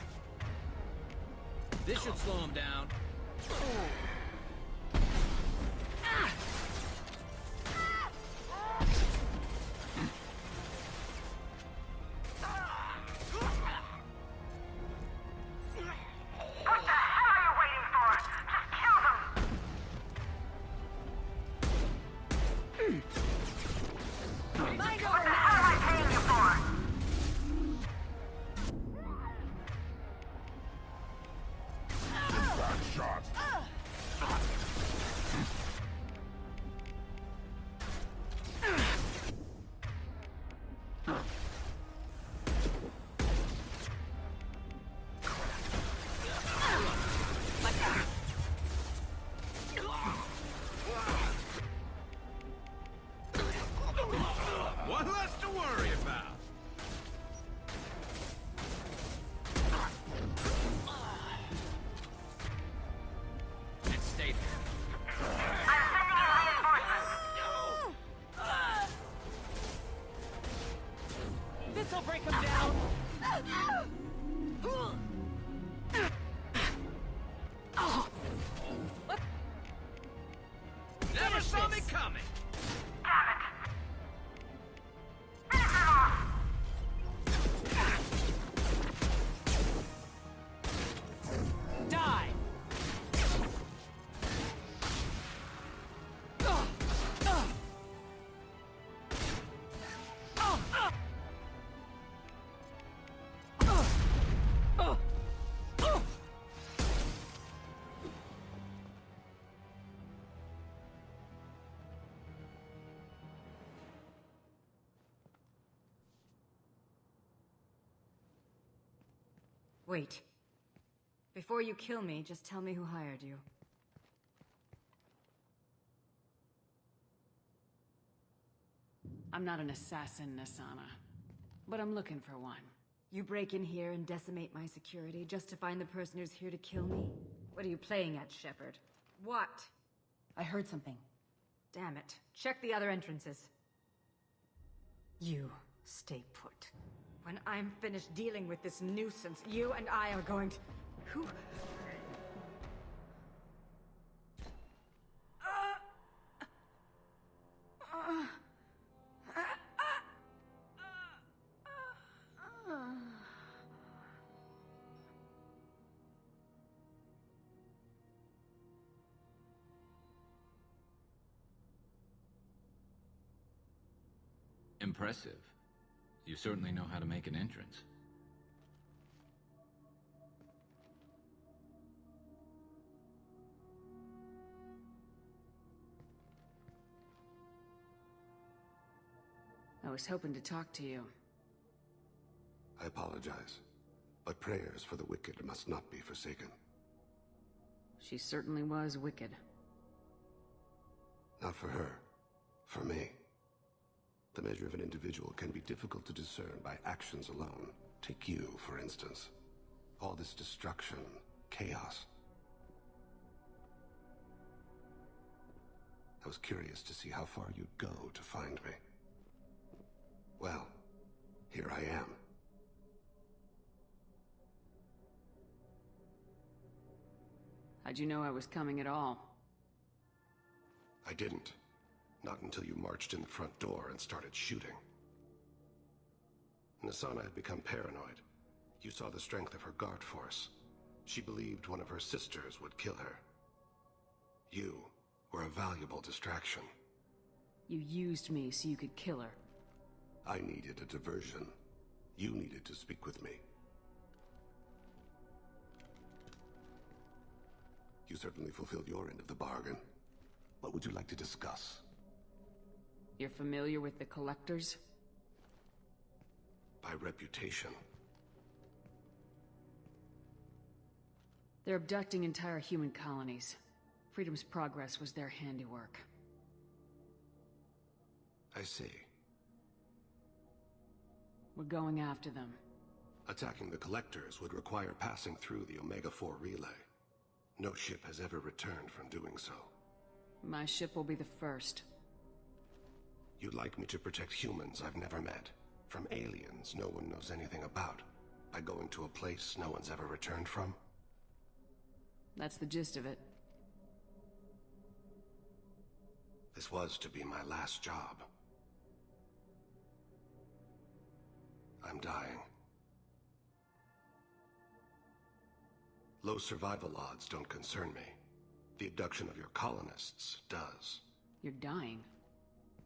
This should slow him down. One less to worry about. And stay there. I'm sending in reinforcements! This'll break him down. Never saw me coming. Die! Wait. Before you kill me, just tell me who hired you. I'm not an assassin, Nasana. But I'm looking for one. You break in here and decimate my security just to find the person who's here to kill me? What are you playing at, Shepard? What? I heard something. Damn it. Check the other entrances. You stay put. When I'm finished dealing with this nuisance, you and I are going to... Who... Impressive. You certainly know how to make an entrance. I was hoping to talk to you. I apologize, but prayers for the wicked must not be forsaken. She certainly was wicked. Not for her, for me. The measure of an individual can be difficult to discern by actions alone. Take you, for instance. All this destruction, chaos. I was curious to see how far you'd go to find me. Well, here I am. How'd you know I was coming at all? I didn't. Not until you marched in the front door and started shooting. Nasana had become paranoid. You saw the strength of her guard force. She believed one of her sisters would kill her. You were a valuable distraction. You used me so you could kill her. I needed a diversion. You needed to speak with me. You certainly fulfilled your end of the bargain. What would you like to discuss? You're familiar with the Collectors? By reputation. They're abducting entire human colonies. Freedom's Progress was their handiwork. I see. We're going after them. Attacking the Collectors would require passing through the Omega-4 relay. No ship has ever returned from doing so. My ship will be the first. You'd like me to protect humans I've never met, from aliens no one knows anything about, by going to a place no one's ever returned from? That's the gist of it. This was to be my last job. I'm dying. Low survival odds don't concern me. The abduction of your colonists does. You're dying.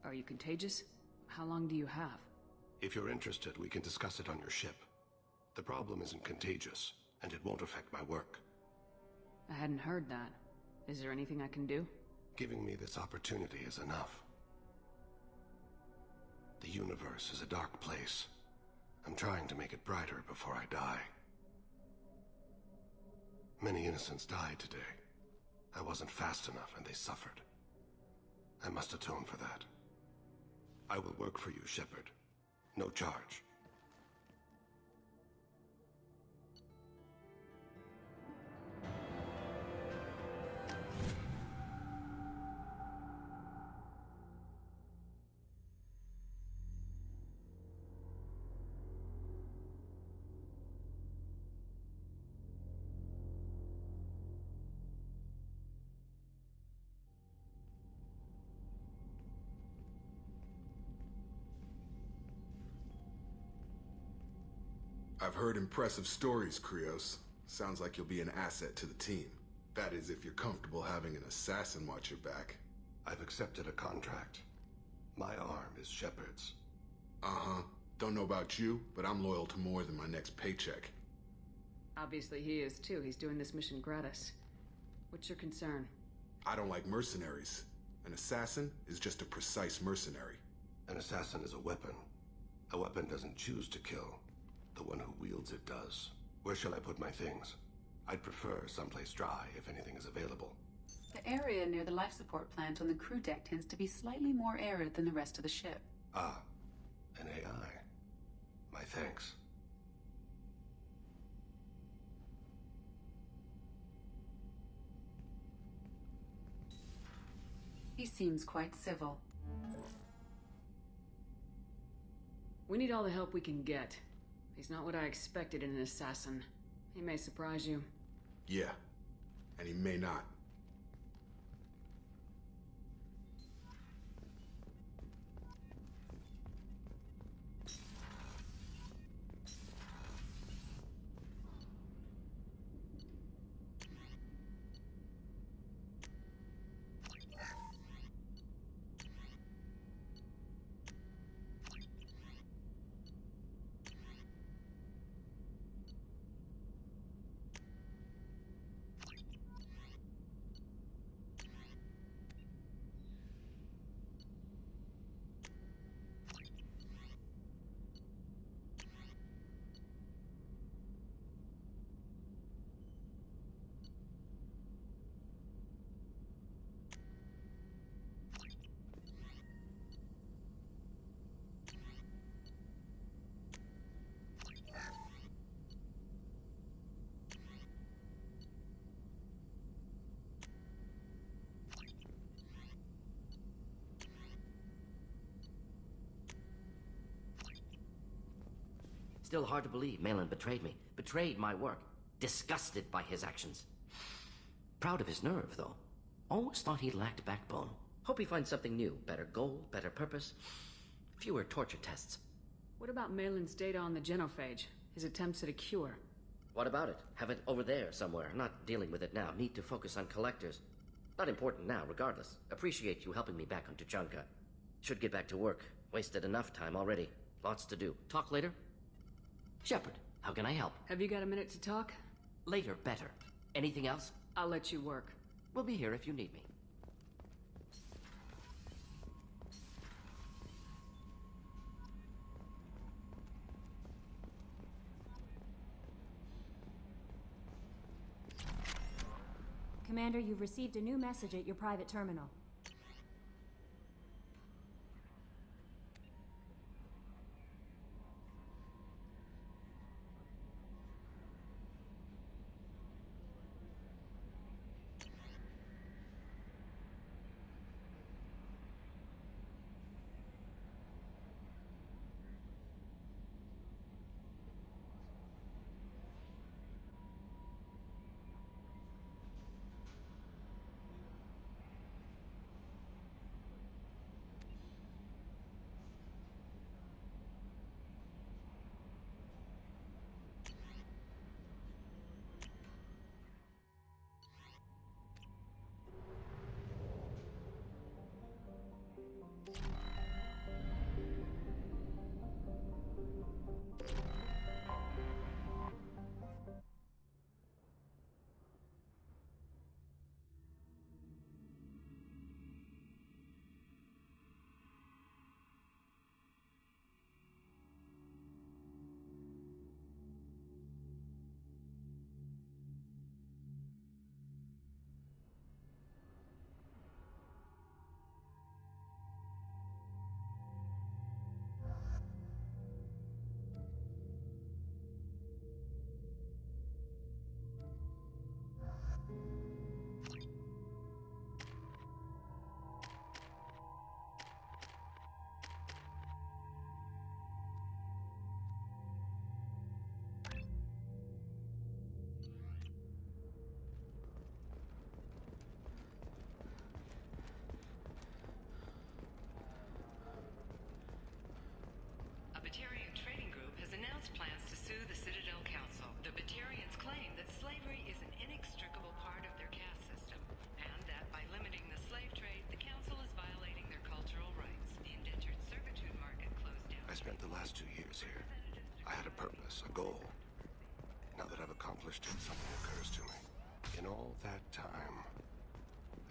Are you contagious? How long do you have? If you're interested, we can discuss it on your ship. The problem isn't contagious, and it won't affect my work. I hadn't heard that. Is there anything I can do? Giving me this opportunity is enough. The universe is a dark place. I'm trying to make it brighter before I die. Many innocents died today. I wasn't fast enough and they suffered. I must atone for that. I will work for you, Shepard. No charge. I've heard impressive stories, Krios. Sounds like you'll be an asset to the team. That is, if you're comfortable having an assassin watch your back. I've accepted a contract. My arm is Shepard's. Uh-huh. Don't know about you, but I'm loyal to more than my next paycheck. Obviously he is too. He's doing this mission gratis. What's your concern? I don't like mercenaries. An assassin is just a precise mercenary. An assassin is a weapon. A weapon doesn't choose to kill. The one who wields it does. Where shall I put my things? I'd prefer someplace dry if anything is available. The area near the life support plant on the crew deck tends to be slightly more arid than the rest of the ship. Ah, an AI. My thanks. He seems quite civil. We need all the help we can get. He's not what I expected in an assassin. He may surprise you. Yeah, and he may not. Still hard to believe Malin betrayed me. Betrayed my work. Disgusted by his actions. Proud of his nerve, though. Always thought he lacked backbone. Hope he finds something new. Better goal, better purpose. Fewer torture tests. What about Malin's data on the genophage? His attempts at a cure? What about it? Have it over there somewhere. Not dealing with it now. Need to focus on collectors. Not important now, regardless. Appreciate you helping me back on Tuchanka. Should get back to work. Wasted enough time already. Lots to do. Talk later? Shepard, how can I help? Have you got a minute to talk? Later, better. Anything else? I'll let you work. We'll be here if you need me. Commander, you've received a new message at your private terminal. A Batarian trading group has announced plans to sue the Citadel Council. The Batarians claim that slavery is an inextricable part of their caste system, and that by limiting the slave trade, the Council is violating their cultural rights. The indentured servitude market closed down. I spent the last 2 years here. I had a purpose, a goal. Now that I've accomplished it, something occurs to me. In all that time,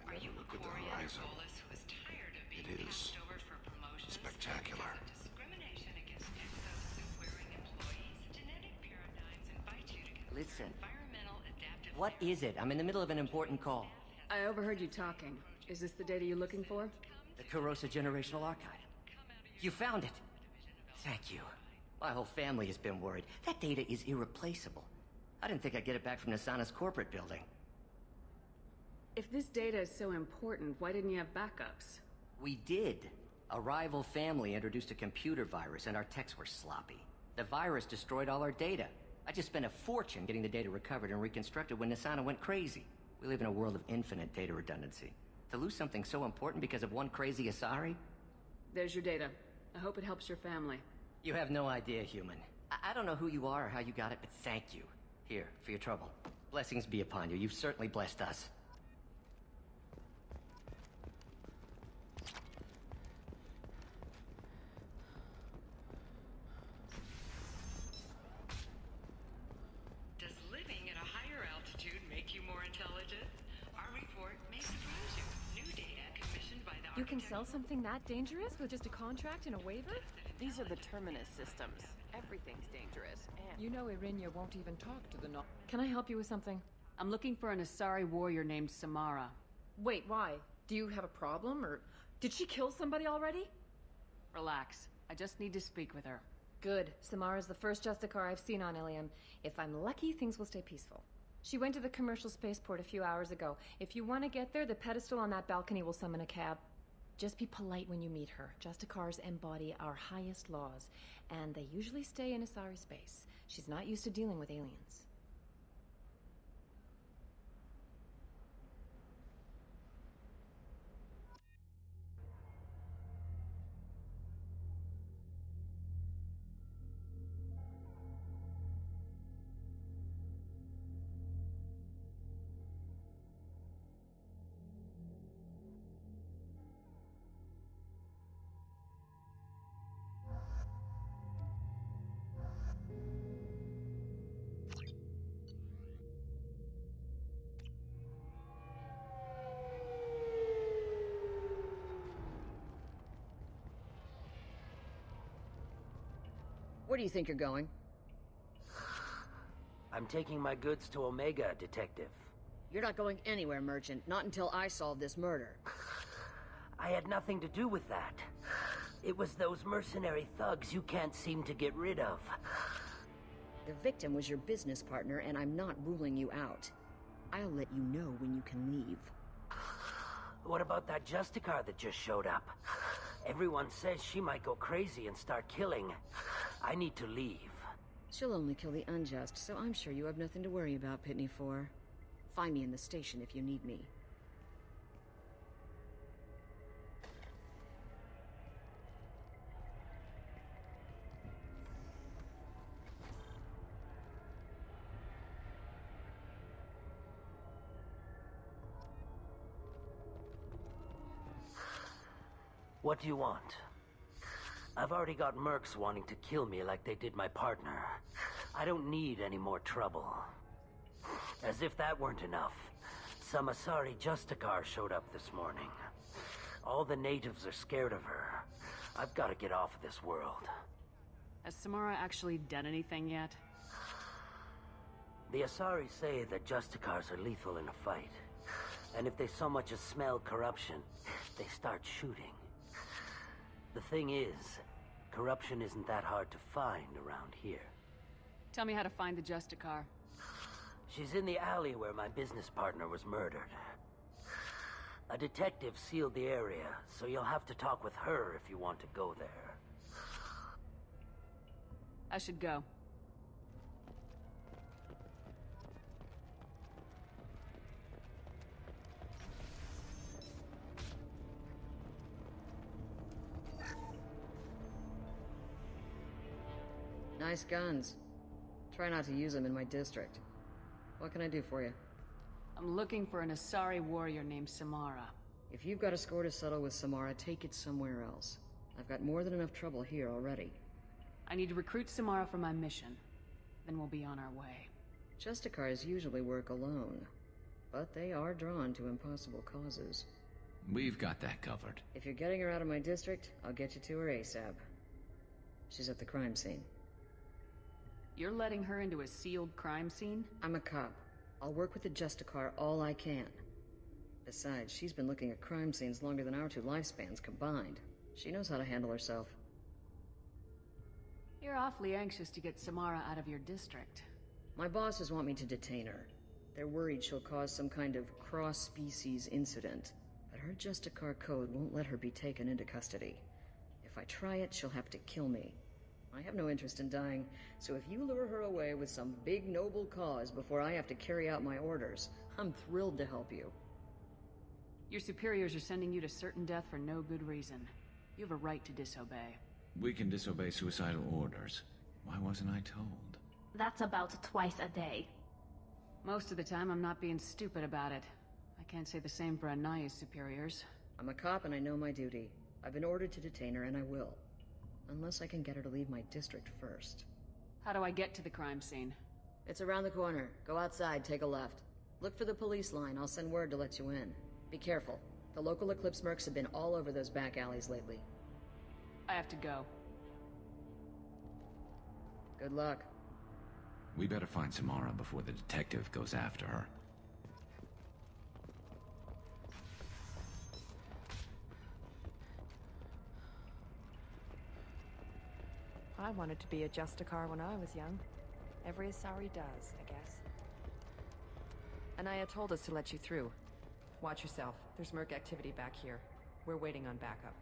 I never looked at the horizon. It is spectacular. Discrimination against exosuit wearing employees, genetic paradigms invite you to Listen. environmental adaptive. What is it? I'm in the middle of an important call. I overheard you talking. Is this the data you're looking for? The Kurosa Generational Archive. You found it. Thank you. My whole family has been worried. That data is irreplaceable. I didn't think I'd get it back from Nasana's corporate building. If this data is so important, why didn't you have backups? We did. A rival family introduced a computer virus and our techs were sloppy. The virus destroyed all our data. I just spent a fortune getting the data recovered and reconstructed when Nasana went crazy. We live in a world of infinite data redundancy. To lose something so important because of one crazy Asari? There's your data. I hope it helps your family. You have no idea, human. I don't know who you are or how you got it, but thank you. Here, for your trouble. Blessings be upon you. You've certainly blessed us. Does living at a higher altitude make you more intelligent? Our report may surprise you. New data commissioned by the You can sell something that dangerous with just a contract and a waiver? These are the Terminus systems. Everything's dangerous. And you know Irinya won't even talk to the Can I help you with something? I'm looking for an Asari warrior named Samara. Wait, why? Do you have a problem, or did she kill somebody already? Relax. I just need to speak with her. Good. Samara's the first Justicar I've seen on Ilium. If I'm lucky, things will stay peaceful. She went to the commercial spaceport a few hours ago. If you want to get there, the pedestal on that balcony will summon a cab. Just be polite when you meet her. Justicars embody our highest laws, and they usually stay in Asari space. She's not used to dealing with aliens. Where do you think you're going? I'm taking my goods to Omega, Detective. You're not going anywhere, Merchant. Not until I solve this murder. I had nothing to do with that. It was those mercenary thugs you can't seem to get rid of. The victim was your business partner, and I'm not ruling you out. I'll let you know when you can leave. What about that Justicar that just showed up? Everyone says she might go crazy and start killing. I need to leave. She'll only kill the unjust, so I'm sure you have nothing to worry about, Pitney 4. Find me in the station if you need me. What do you want? I've already got mercs wanting to kill me like they did my partner. I don't need any more trouble. As if that weren't enough, some Asari Justicar showed up this morning. All the natives are scared of her. I've got to get off of this world. Has Samara actually done anything yet? The Asari say that Justicars are lethal in a fight. And if they so much as smell corruption, they start shooting. The thing is, corruption isn't that hard to find around here. Tell me how to find the Justicar. She's in the alley where my business partner was murdered. A detective sealed the area, so you'll have to talk with her if you want to go there. I should go. Nice guns. Try not to use them in my district. What can I do for you? I'm looking for an Asari warrior named Samara. If you've got a score to settle with Samara, take it somewhere else. I've got more than enough trouble here already. I need to recruit Samara for my mission. Then we'll be on our way. Justicars usually work alone, but they are drawn to impossible causes. We've got that covered. If you're getting her out of my district, I'll get you to her ASAP. She's at the crime scene. You're letting her into a sealed crime scene? I'm a cop. I'll work with the Justicar all I can. Besides, she's been looking at crime scenes longer than our two lifespans combined. She knows how to handle herself. You're awfully anxious to get Samara out of your district. My bosses want me to detain her. They're worried she'll cause some kind of cross-species incident. But her Justicar code won't let her be taken into custody. If I try it, she'll have to kill me. I have no interest in dying, so if you lure her away with some big noble cause before I have to carry out my orders, I'm thrilled to help you. Your superiors are sending you to certain death for no good reason. You have a right to disobey. We can disobey suicidal orders. Why wasn't I told? That's about twice a day. Most of the time, I'm not being stupid about it. I can't say the same for Anaya's superiors. I'm a cop and I know my duty. I've been ordered to detain her and I will. Unless I can get her to leave my district first. How do I get to the crime scene? It's around the corner. Go outside, take a left. Look for the police line. I'll send word to let you in. Be careful. The local Eclipse mercs have been all over those back alleys lately. I have to go. Good luck. We better find Samara before the detective goes after her. I wanted to be a Justicar when I was young. Every Asari does, I guess. Anaya told us to let you through. Watch yourself. There's merc activity back here. We're waiting on backup.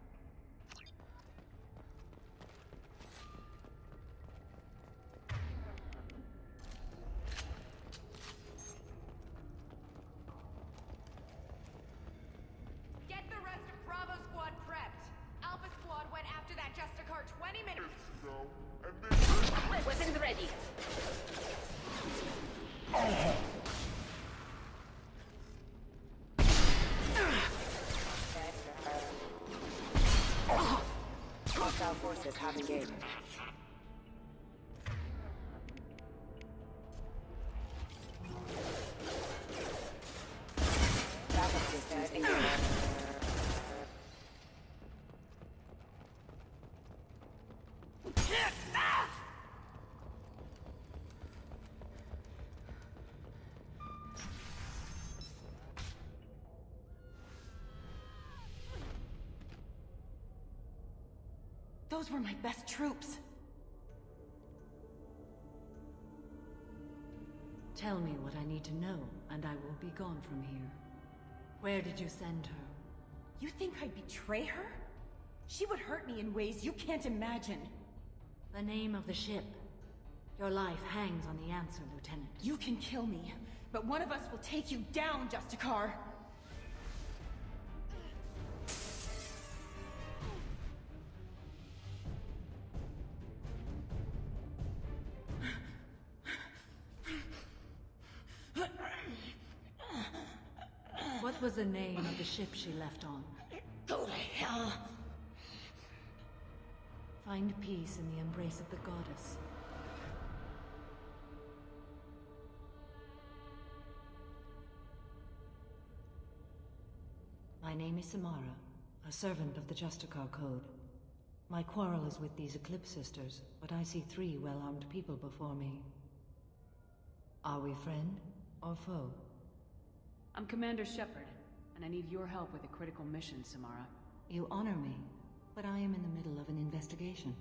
Get the rest of Bravo Squad prepped. Alpha Squad went after that Justicar 20 minutes ago, and then... Weapons ready. Hostile forces have engaged. Backup systems engaged. Those were my best troops. Tell me what I need to know, and I will be gone from here. Where did you send her? You think I'd betray her? She would hurt me in ways you can't imagine. The name of the ship. Your life hangs on the answer, Lieutenant. You can kill me, but one of us will take you down, Justicar! What was the name of the ship she left on? Go to hell! Find peace in the embrace of the goddess. My name is Samara, a servant of the Justicar Code. My quarrel is with these Eclipse Sisters, but I see 3 well-armed people before me. Are we friend or foe? I'm Commander Shepard, and I need your help with a critical mission, Samara. You honor me, but I am in the middle of an investigation.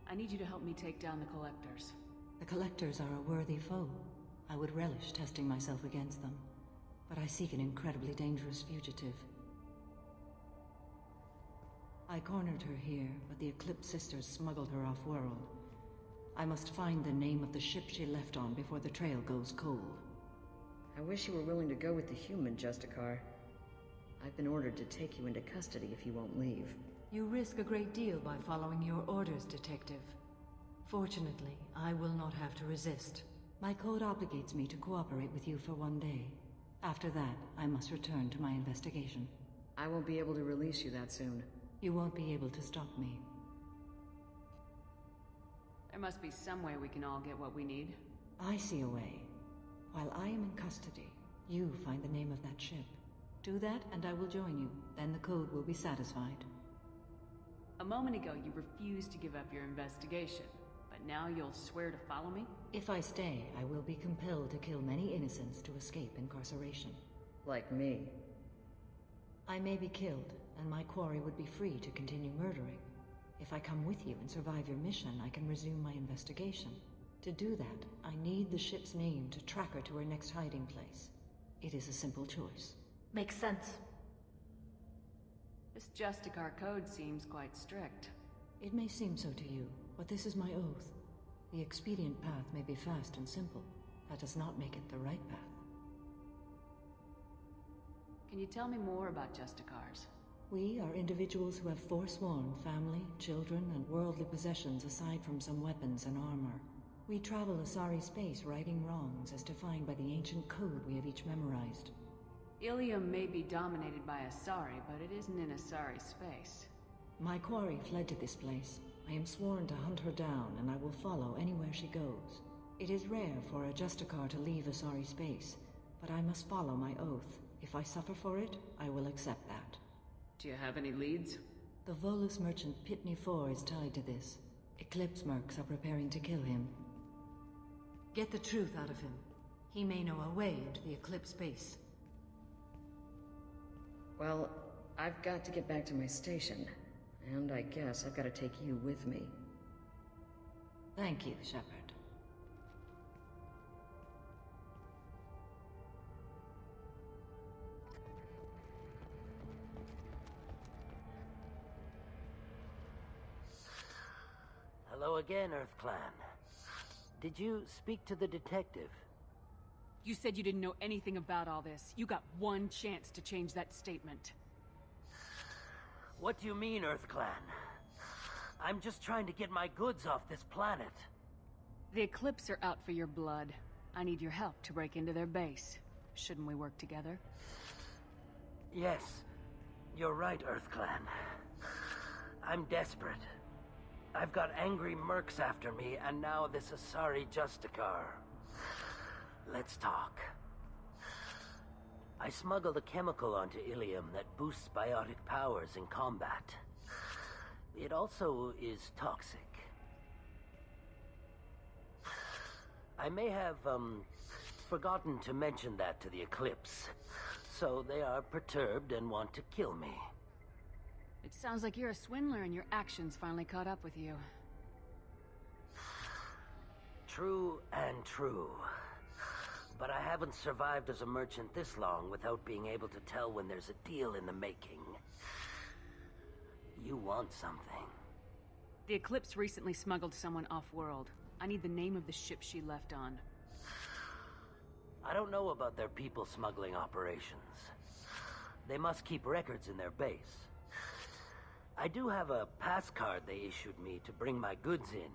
I need you to help me take down the Collectors. The Collectors are a worthy foe. I would relish testing myself against them, but I seek an incredibly dangerous fugitive. I cornered her here, but the Eclipse Sisters smuggled her off-world. I must find the name of the ship she left on before the trail goes cold. I wish you were willing to go with the human, Justicar. I've been ordered to take you into custody if you won't leave. You risk a great deal by following your orders, Detective. Fortunately, I will not have to resist. My code obligates me to cooperate with you for 1 day. After that, I must return to my investigation. I won't be able to release you that soon. You won't be able to stop me. There must be some way we can all get what we need. I see a way. While I am in custody, you find the name of that ship. Do that, and I will join you. Then the code will be satisfied. A moment ago, you refused to give up your investigation, but now you'll swear to follow me? If I stay, I will be compelled to kill many innocents to escape incarceration. Like me. I may be killed, and my quarry would be free to continue murdering. If I come with you and survive your mission, I can resume my investigation. To do that, I need the ship's name to track her to her next hiding place. It is a simple choice. Makes sense. This Justicar code seems quite strict. It may seem so to you, but this is my oath. The expedient path may be fast and simple. That does not make it the right path. Can you tell me more about Justicars? We are individuals who have forsworn family, children, and worldly possessions aside from some weapons and armor. We travel Asari space righting wrongs as defined by the ancient code we have each memorized. Ilium may be dominated by Asari, but it isn't in Asari space. My quarry fled to this place. I am sworn to hunt her down, and I will follow anywhere she goes. It is rare for a Justicar to leave Asari space, but I must follow my oath. If I suffer for it, I will accept that. Do you have any leads? The Volus merchant Pitney 4 is tied to this. Eclipse mercs are preparing to kill him. Get the truth out of him. He may know a way into the Eclipse base. Well, I've got to get back to my station. And I guess I've got to take you with me. Thank you, Shepard. Hello again, Earth Clan. Did you speak to the detective? You said you didn't know anything about all this. You got one chance to change that statement. What do you mean, Earth Clan? I'm just trying to get my goods off this planet. The Eclipse are out for your blood. I need your help to break into their base. Shouldn't we work together? Yes, you're right, Earth Clan. I'm desperate. I've got angry mercs after me, and now this Asari Justicar. Let's talk. I smuggled a chemical onto Ilium that boosts biotic powers in combat. It also is toxic. I may have, forgotten to mention that to the Eclipse, so they are perturbed and want to kill me. It sounds like you're a swindler and your actions finally caught up with you. True and true. But I haven't survived as a merchant this long without being able to tell when there's a deal in the making. You want something. The Eclipse recently smuggled someone off-world. I need the name of the ship she left on. I don't know about their people smuggling operations. They must keep records in their base. I do have a pass card they issued me to bring my goods in.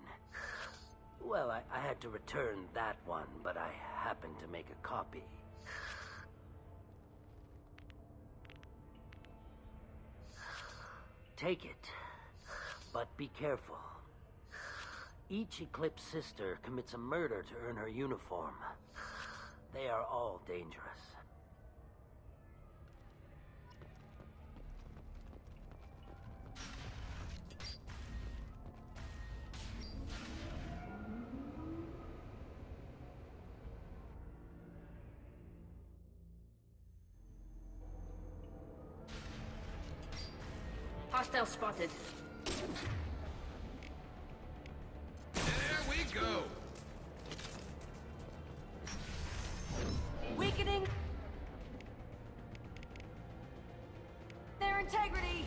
Well, I had to return that one, but I happened to make a copy. Take it, but be careful. Each Eclipse sister commits a murder to earn her uniform. They are all dangerous. Hostile spotted. There we go! Weakening their integrity.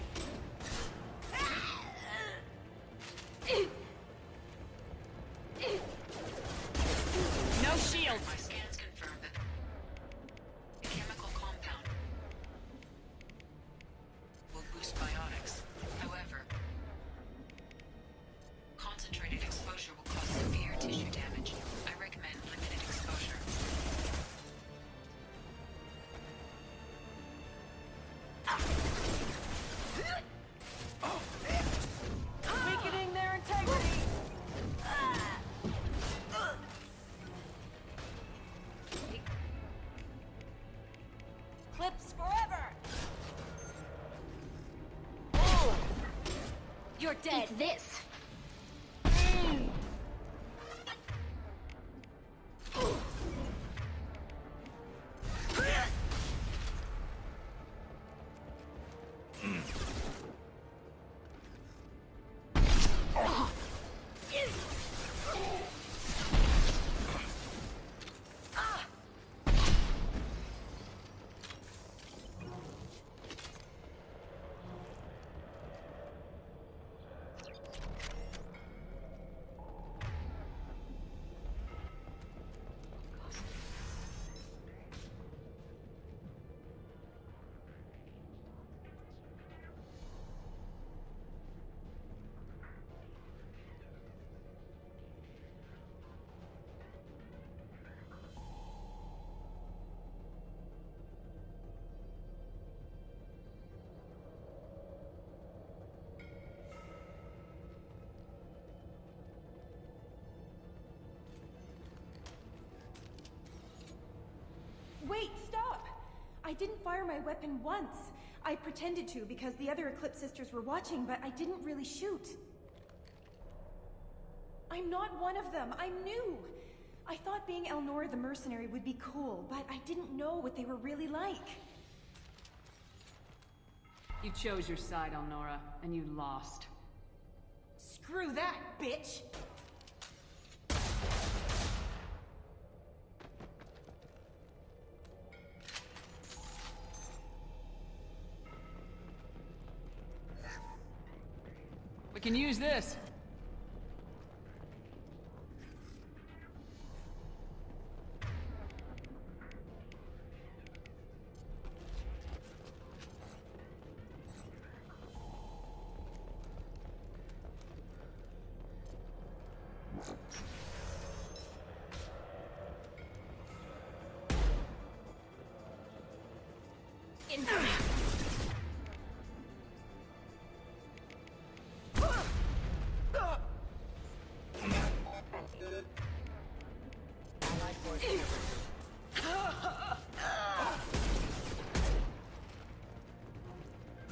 No shield! My scans confirm that a chemical compound will boost biotics. However, concentrated exposure will cause severe tissue damage. I recommend limited exposure. Weakening their integrity. Clips forever. You're dead. Eat this. Wait, stop! I didn't fire my weapon once. I pretended to because the other Eclipse sisters were watching, but I didn't really shoot. I'm not one of them. I'm new. I thought being Elnora the mercenary would be cool, but I didn't know what they were really like. You chose your side, Elnora, and you lost. Screw that, bitch! We can use this.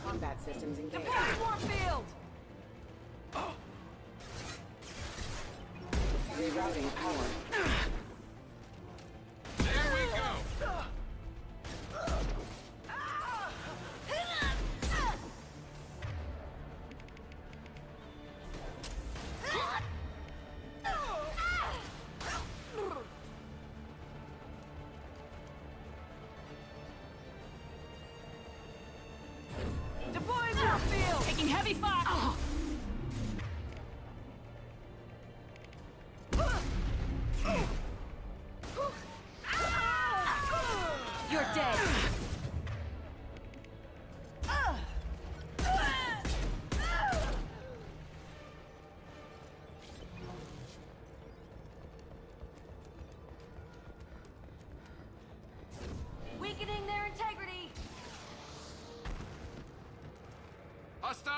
Combat systems engaged. Deploy Warfield! Rerouting power. There we go!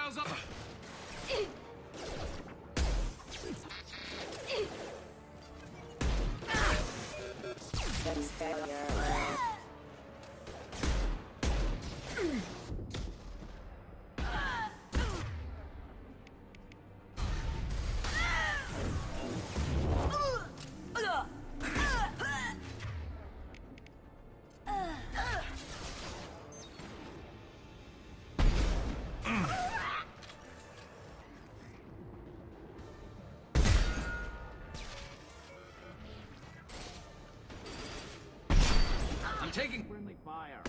Miles up. That's failure. I'm taking friendly fire.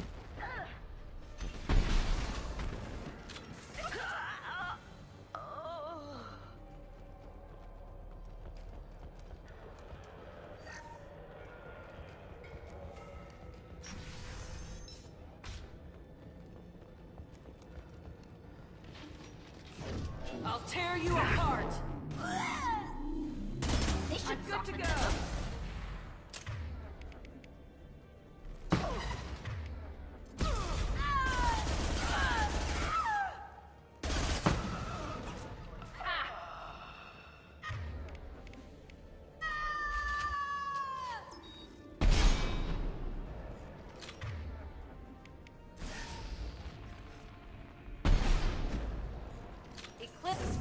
I'll tear you apart! I'm good to go! Eclipse.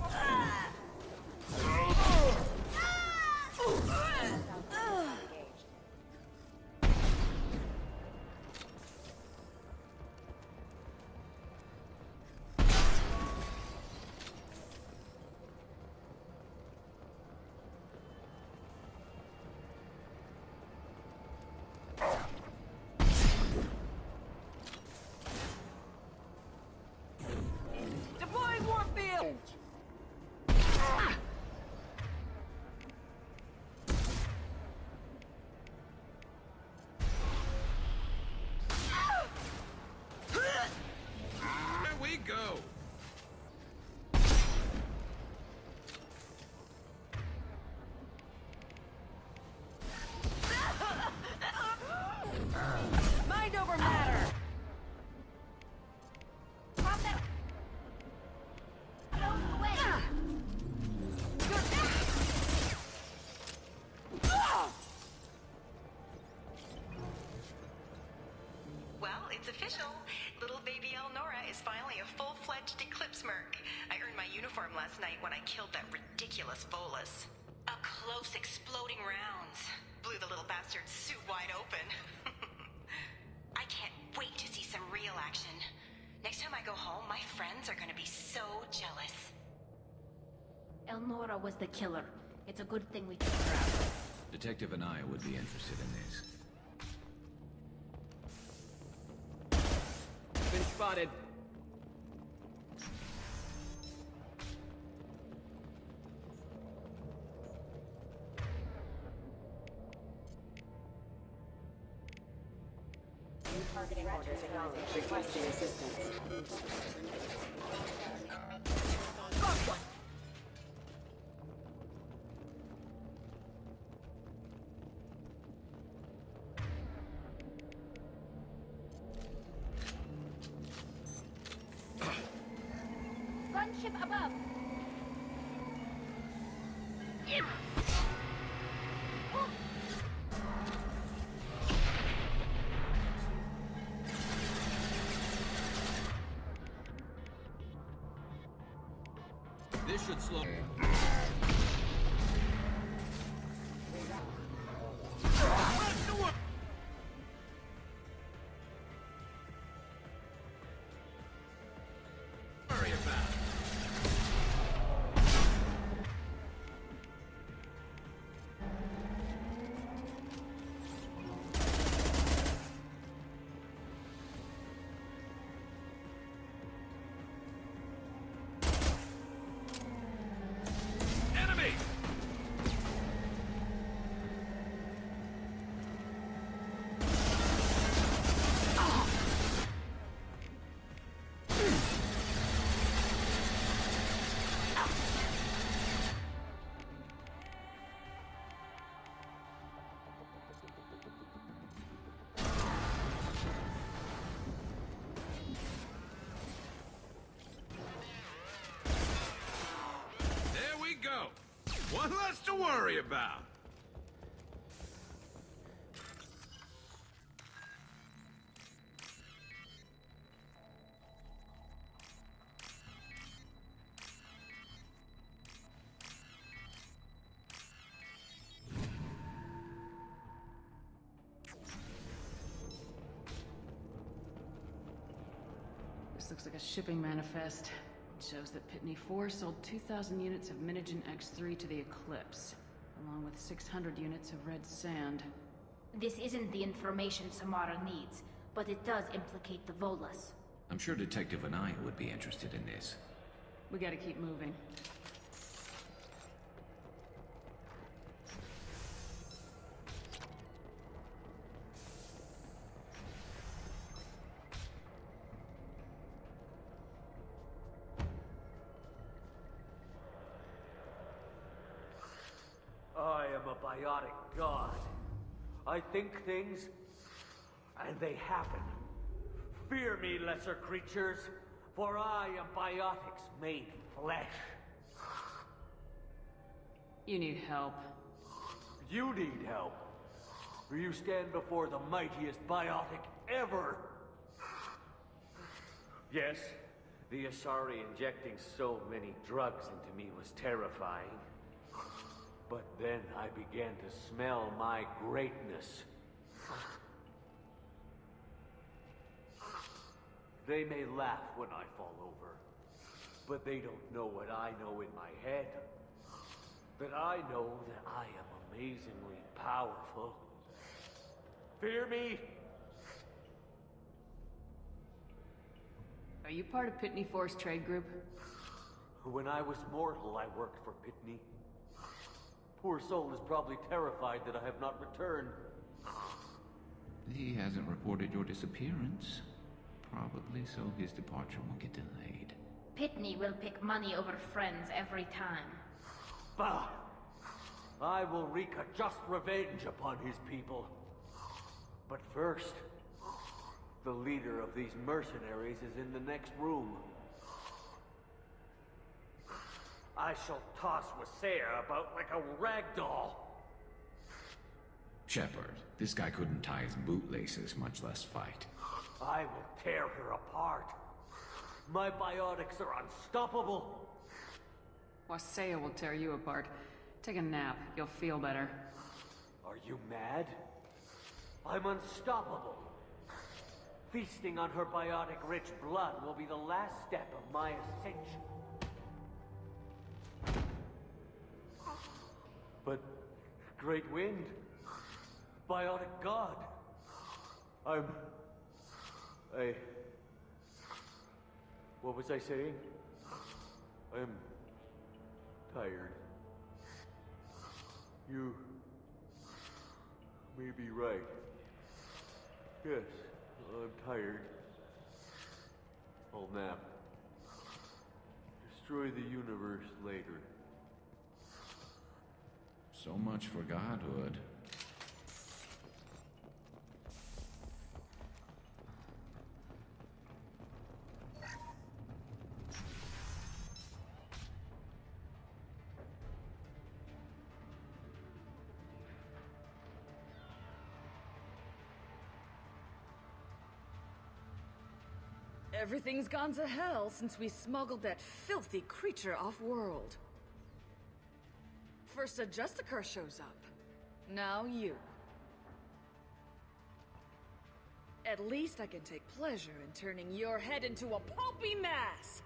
Deploying Warfield! There we go. Mind over matter! Well, it's official. Little baby Elnora is finally a full-fledged Eclipse Merc. I earned my uniform last night when I killed that ridiculous Volus. Up close, exploding rounds. Blew the little bastard's suit wide open. I can't wait to see some real action. Next time I go home, my friends are gonna be so jealous. Elnora was the killer. It's a good thing we took her out. Detective Anaya would be interested in this. Been spotted. New targeting orders acknowledged. Requesting assistance. Gunship above! This should slow. Worry about. One less to worry about. This looks like a shipping manifest. It shows that Pitney 4 sold 2,000 units of Minigen X3 to the Eclipse, along with 600 units of red sand. This isn't the information Samara needs, but it does implicate the Volas. I'm sure Detective Anaya would be interested in this. We gotta keep moving. I am a biotic god. I think things, and they happen. Fear me, lesser creatures, for I am biotics made flesh. You need help. You need help. For you stand before the mightiest biotic ever. Yes, the Asari injecting so many drugs into me was terrifying. But then I began to smell my greatness. They may laugh when I fall over, but they don't know what I know in my head. That I know that I am amazingly powerful. Fear me? Are you part of Pitney 4's trade group? When I was mortal, I worked for Pitney. Poor soul is probably terrified that I have not returned. He hasn't reported your disappearance. Probably so his departure won't get delayed. Pitney will pick money over friends every time. Bah! I will wreak a just revenge upon his people. But first, the leader of these mercenaries is in the next room. I shall toss Wasea about like a rag doll. Shepard, this guy couldn't tie his bootlaces, much less fight. I will tear her apart. My biotics are unstoppable. Wasea will tear you apart. Take a nap. You'll feel better. Are you mad? I'm unstoppable. Feasting on her biotic-rich blood will be the last step of my ascension. But, Great Wind, biotic god, what was I saying? I'm tired. You may be right. Yes, I'm tired. I'll nap. Destroy the universe later. So much for godhood. Everything's gone to hell since we smuggled that filthy creature off-world. First a Justicar shows up. Now you. At least I can take pleasure in turning your head into a pulpy mass!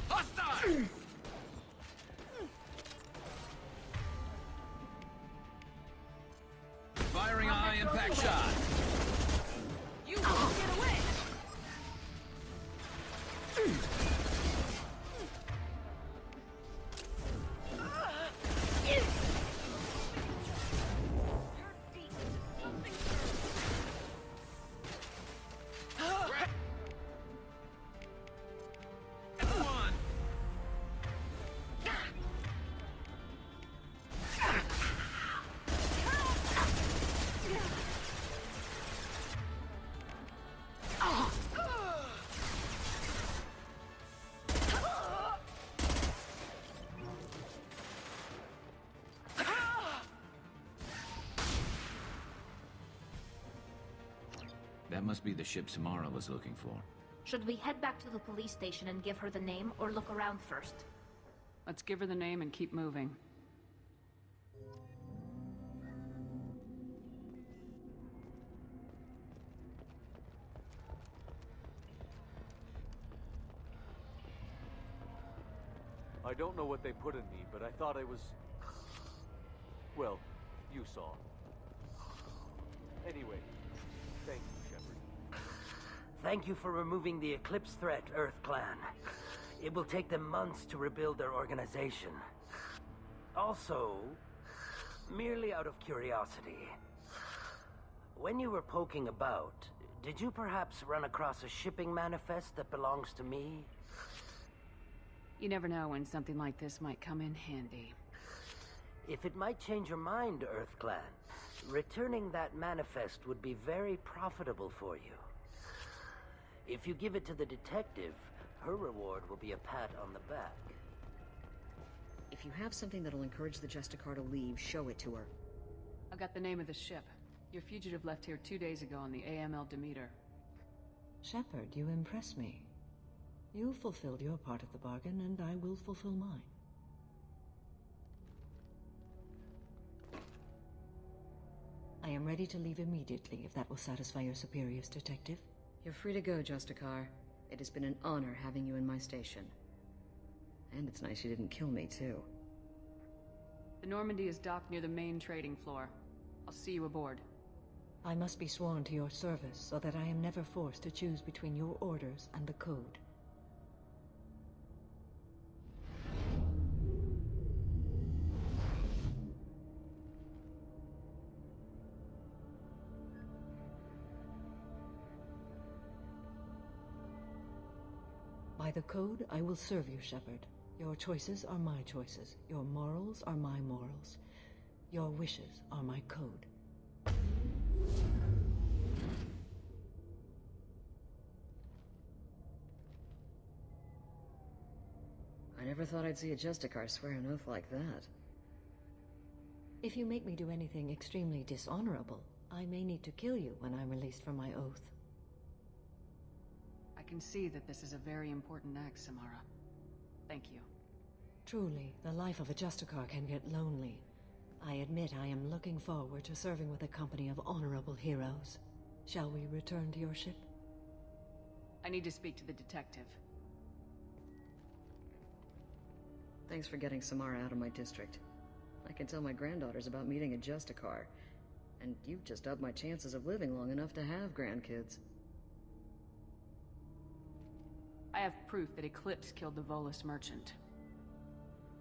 Hostile! Firing a high-impact shot. You won't get away! must be the ship Samara was looking for. Should we head back to the police station and give her the name, or look around first? Let's give her the name and keep moving. I don't know what they put in me, but I thought I was... Well, you saw. Anyway, thank you, Shepard. Thank you for removing the Eclipse threat, Earth Clan. It will take them months to rebuild their organization. Also, merely out of curiosity, when you were poking about, did you perhaps run across a shipping manifest that belongs to me? You never know when something like this might come in handy. If it might change your mind, Earth Clan, returning that manifest would be very profitable for you. If you give it to the detective, her reward will be a pat on the back. If you have something that'll encourage the Justicar to leave, show it to her. I got the name of the ship. Your fugitive left here 2 days ago on the AML Demeter. Shepard, you impress me. You fulfilled your part of the bargain, and I will fulfill mine. I am ready to leave immediately, if that will satisfy your superiors, Detective. You're free to go, Justicar. It has been an honor having you in my station. And it's nice you didn't kill me, too. The Normandy is docked near the main trading floor. I'll see you aboard. I must be sworn to your service, so that I am never forced to choose between your orders and the Code. By the Code, I will serve you, Shepard. Your choices are my choices. Your morals are my morals. Your wishes are my code. I never thought I'd see a Justicar swear an oath like that. If you make me do anything extremely dishonorable, I may need to kill you when I'm released from my oath. I can see that this is a very important act, Samara. Thank you. Truly, the life of a Justicar can get lonely. I admit I am looking forward to serving with a company of honorable heroes. Shall we return to your ship? I need to speak to the detective. Thanks for getting Samara out of my district. I can tell my granddaughters about meeting a Justicar. And you've just upped my chances of living long enough to have grandkids. I have proof that Eclipse killed the Volus merchant.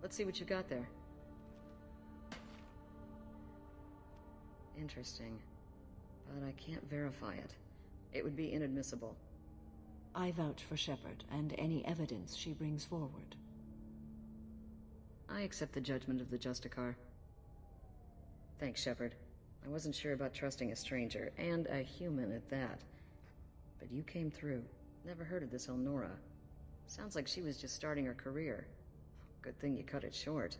Let's see what you got there. Interesting. But I can't verify it. It would be inadmissible. I vouch for Shepard and any evidence she brings forward. I accept the judgment of the Justicar. Thanks, Shepard. I wasn't sure about trusting a stranger, and a human at that. But you came through. Never heard of this Elnora. Sounds like she was just starting her career. Good thing you cut it short.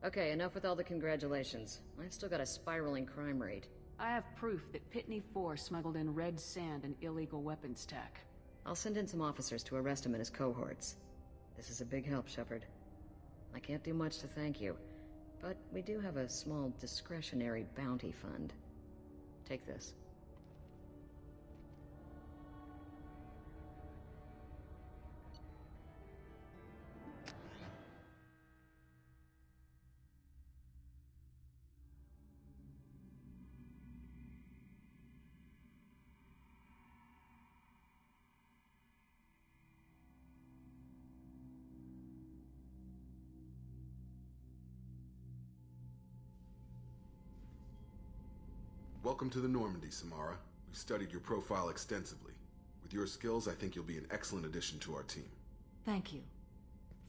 Okay, enough with all the congratulations. I've still got a spiraling crime rate. I have proof that Pitney 4 smuggled in red sand and illegal weapons tech. I'll send in some officers to arrest him and his cohorts. This is a big help, Shepard. I can't do much to thank you, but we do have a small discretionary bounty fund. Take this. Welcome to the Normandy, Samara. We've studied your profile extensively. With your skills, I think you'll be an excellent addition to our team. Thank you.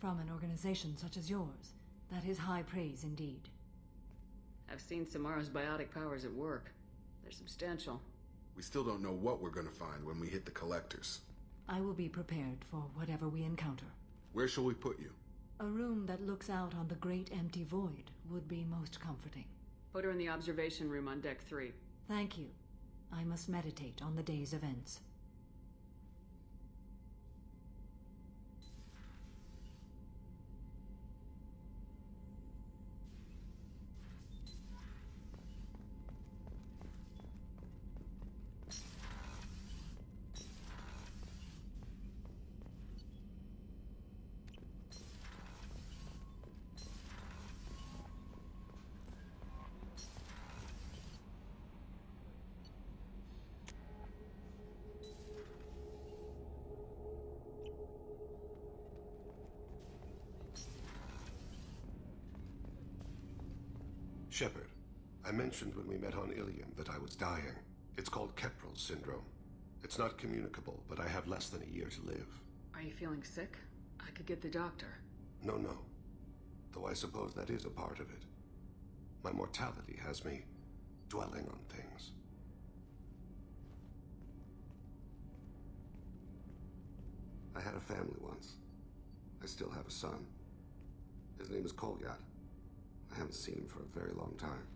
From an organization such as yours, that is high praise indeed. I've seen Samara's biotic powers at work. They're substantial. We still don't know what we're gonna find when we hit the collectors. I will be prepared for whatever we encounter. Where shall we put you? A room that looks out on the great empty void would be most comforting. Put her in the observation room on deck 3. Thank you. I must meditate on the day's events. Shepard, I mentioned when we met on Ilium that I was dying. It's called Kepral's syndrome. It's not communicable, but I have less than a year to live. Are you feeling sick? I could get the doctor. No. Though I suppose that is a part of it. My mortality has me dwelling on things. I had a family once. I still have a son. His name is Kolyat. I haven't seen him for a very long time.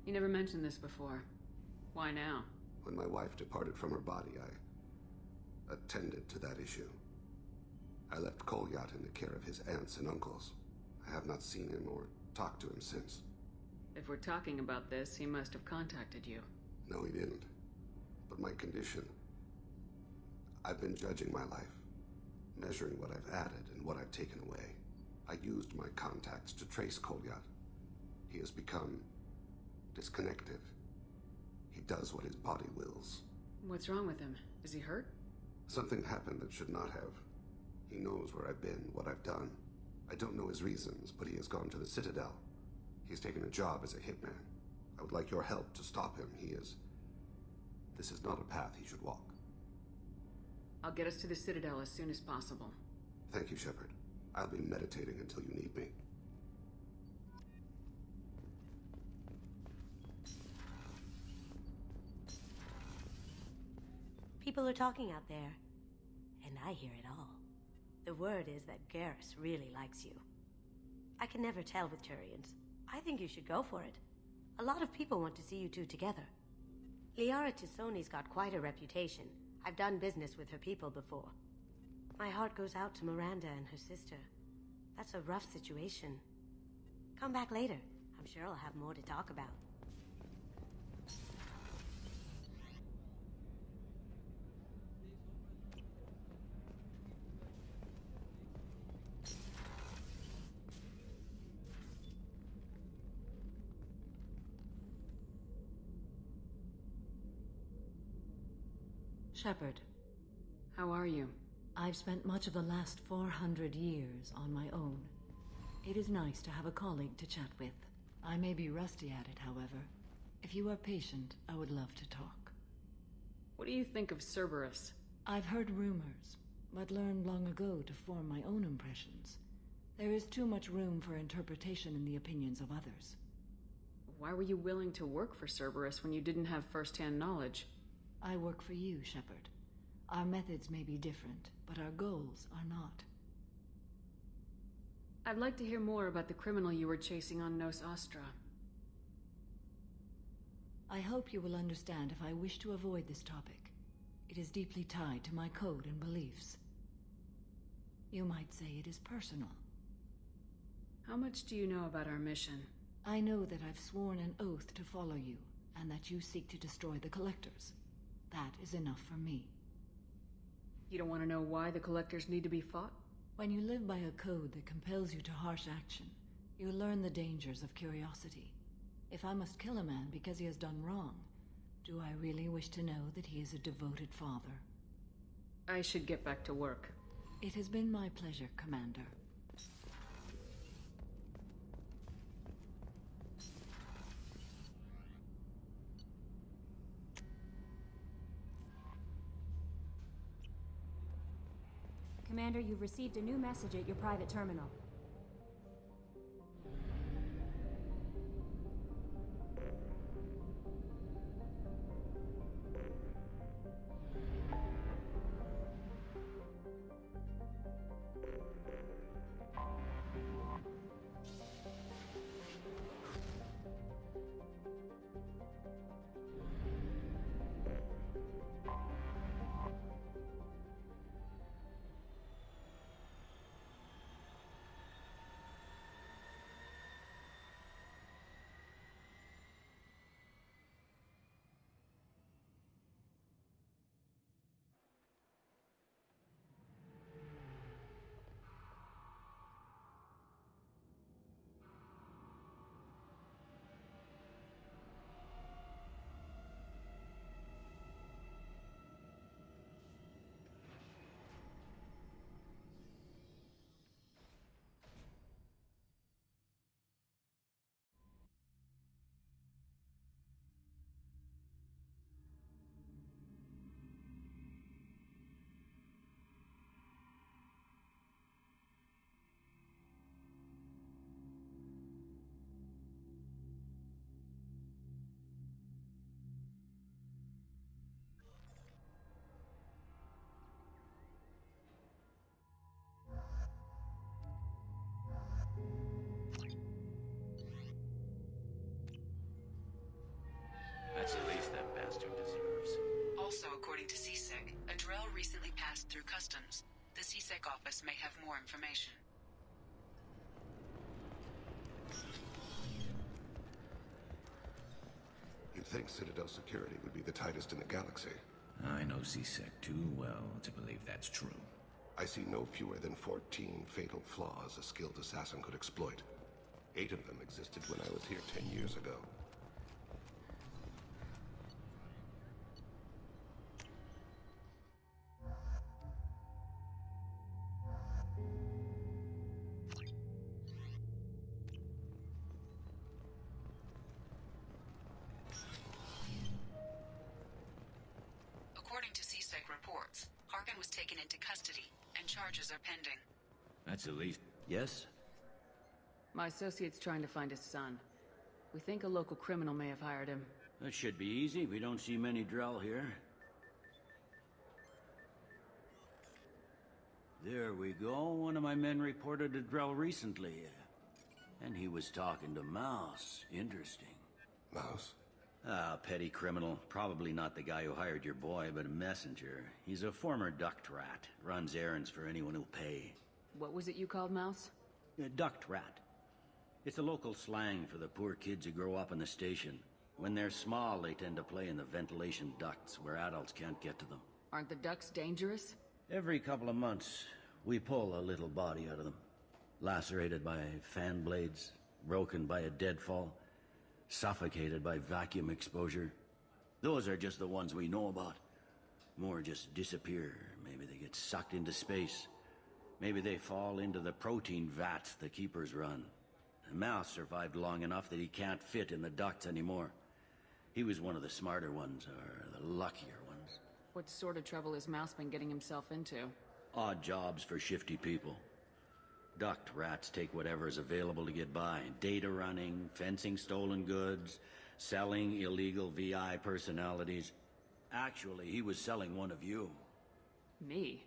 You never mentioned this before. Why now? When my wife departed from her body, I attended to that issue. I left Kolyat in the care of his aunts and uncles. I have not seen him or talked to him since. If we're talking about this, he must have contacted you. No, he didn't. But my condition... I've been judging my life, measuring what I've added and what I've taken away. I used my contacts to trace Kolyat. He has become disconnected. He does what his body wills. What's wrong with him? Is he hurt? Something happened that should not have. He knows where I've been, what I've done. I don't know his reasons, but he has gone to the Citadel. He's taken a job as a hitman. I would like your help to stop him. This is not a path he should walk. I'll get us to the Citadel as soon as possible. Thank you, Shepard. I'll be meditating until you need me. People are talking out there, and I hear it all. The word is that Garrus really likes you. I can never tell with Turians. I think you should go for it. A lot of people want to see you two together. Liara T'Soni's got quite a reputation. I've done business with her people before. My heart goes out to Miranda and her sister. That's a rough situation. Come back later. I'm sure I'll have more to talk about. Shepard. How are you? I've spent much of the last 400 years on my own. It is nice to have a colleague to chat with. I may be rusty at it, however. If you are patient, I would love to talk. What do you think of Cerberus? I've heard rumors, but learned long ago to form my own impressions. There is too much room for interpretation in the opinions of others. Why were you willing to work for Cerberus when you didn't have first-hand knowledge? I work for you, Shepard. Our methods may be different, but our goals are not. I'd like to hear more about the criminal you were chasing on Nos Astra. I hope you will understand if I wish to avoid this topic. It is deeply tied to my code and beliefs. You might say it is personal. How much do you know about our mission? I know that I've sworn an oath to follow you, and that you seek to destroy the Collectors. That is enough for me. You don't want to know why the Collectors need to be fought? When you live by a code that compels you to harsh action, you learn the dangers of curiosity. If I must kill a man because he has done wrong, do I really wish to know that he is a devoted father? I should get back to work. It has been my pleasure, Commander. Commander, you've received a new message at your private terminal. others may have more information. You'd think Citadel security would be the tightest in the galaxy. I know C-Sec too well to believe that's true. I see no fewer than 14 fatal flaws a skilled assassin could exploit. 8 of them existed when I was here 10 years ago. According to C-Sec reports, Harkin was taken into custody, and charges are pending. That's at least... Yes? My associate's trying to find his son. We think a local criminal may have hired him. That should be easy. We don't see many Drell here. There we go. One of my men reported a Drell recently. And he was talking to Mouse. Interesting. Mouse? Ah, petty criminal. Probably not the guy who hired your boy, but a messenger. He's a former duct rat. Runs errands for anyone who'll pay. What was it you called Mouse? A duct rat. It's a local slang for the poor kids who grow up in the station. When they're small, they tend to play in the ventilation ducts where adults can't get to them. Aren't the ducts dangerous? Every couple of months, we pull a little body out of them. Lacerated by fan blades, broken by a deadfall, suffocated by vacuum exposure. Those are just the ones we know about. More just disappear. Maybe they get sucked into space. Maybe they fall into the protein vats the Keepers run. Mouse survived long enough that he can't fit in the ducts anymore. He was one of the smarter ones, or the luckier ones. What sort of trouble has Mouse been getting himself into? Odd jobs for shifty people. Duct rats take whatever is available to get by. Data running, fencing stolen goods, selling illegal VI personalities. Actually, he was selling one of you. Me?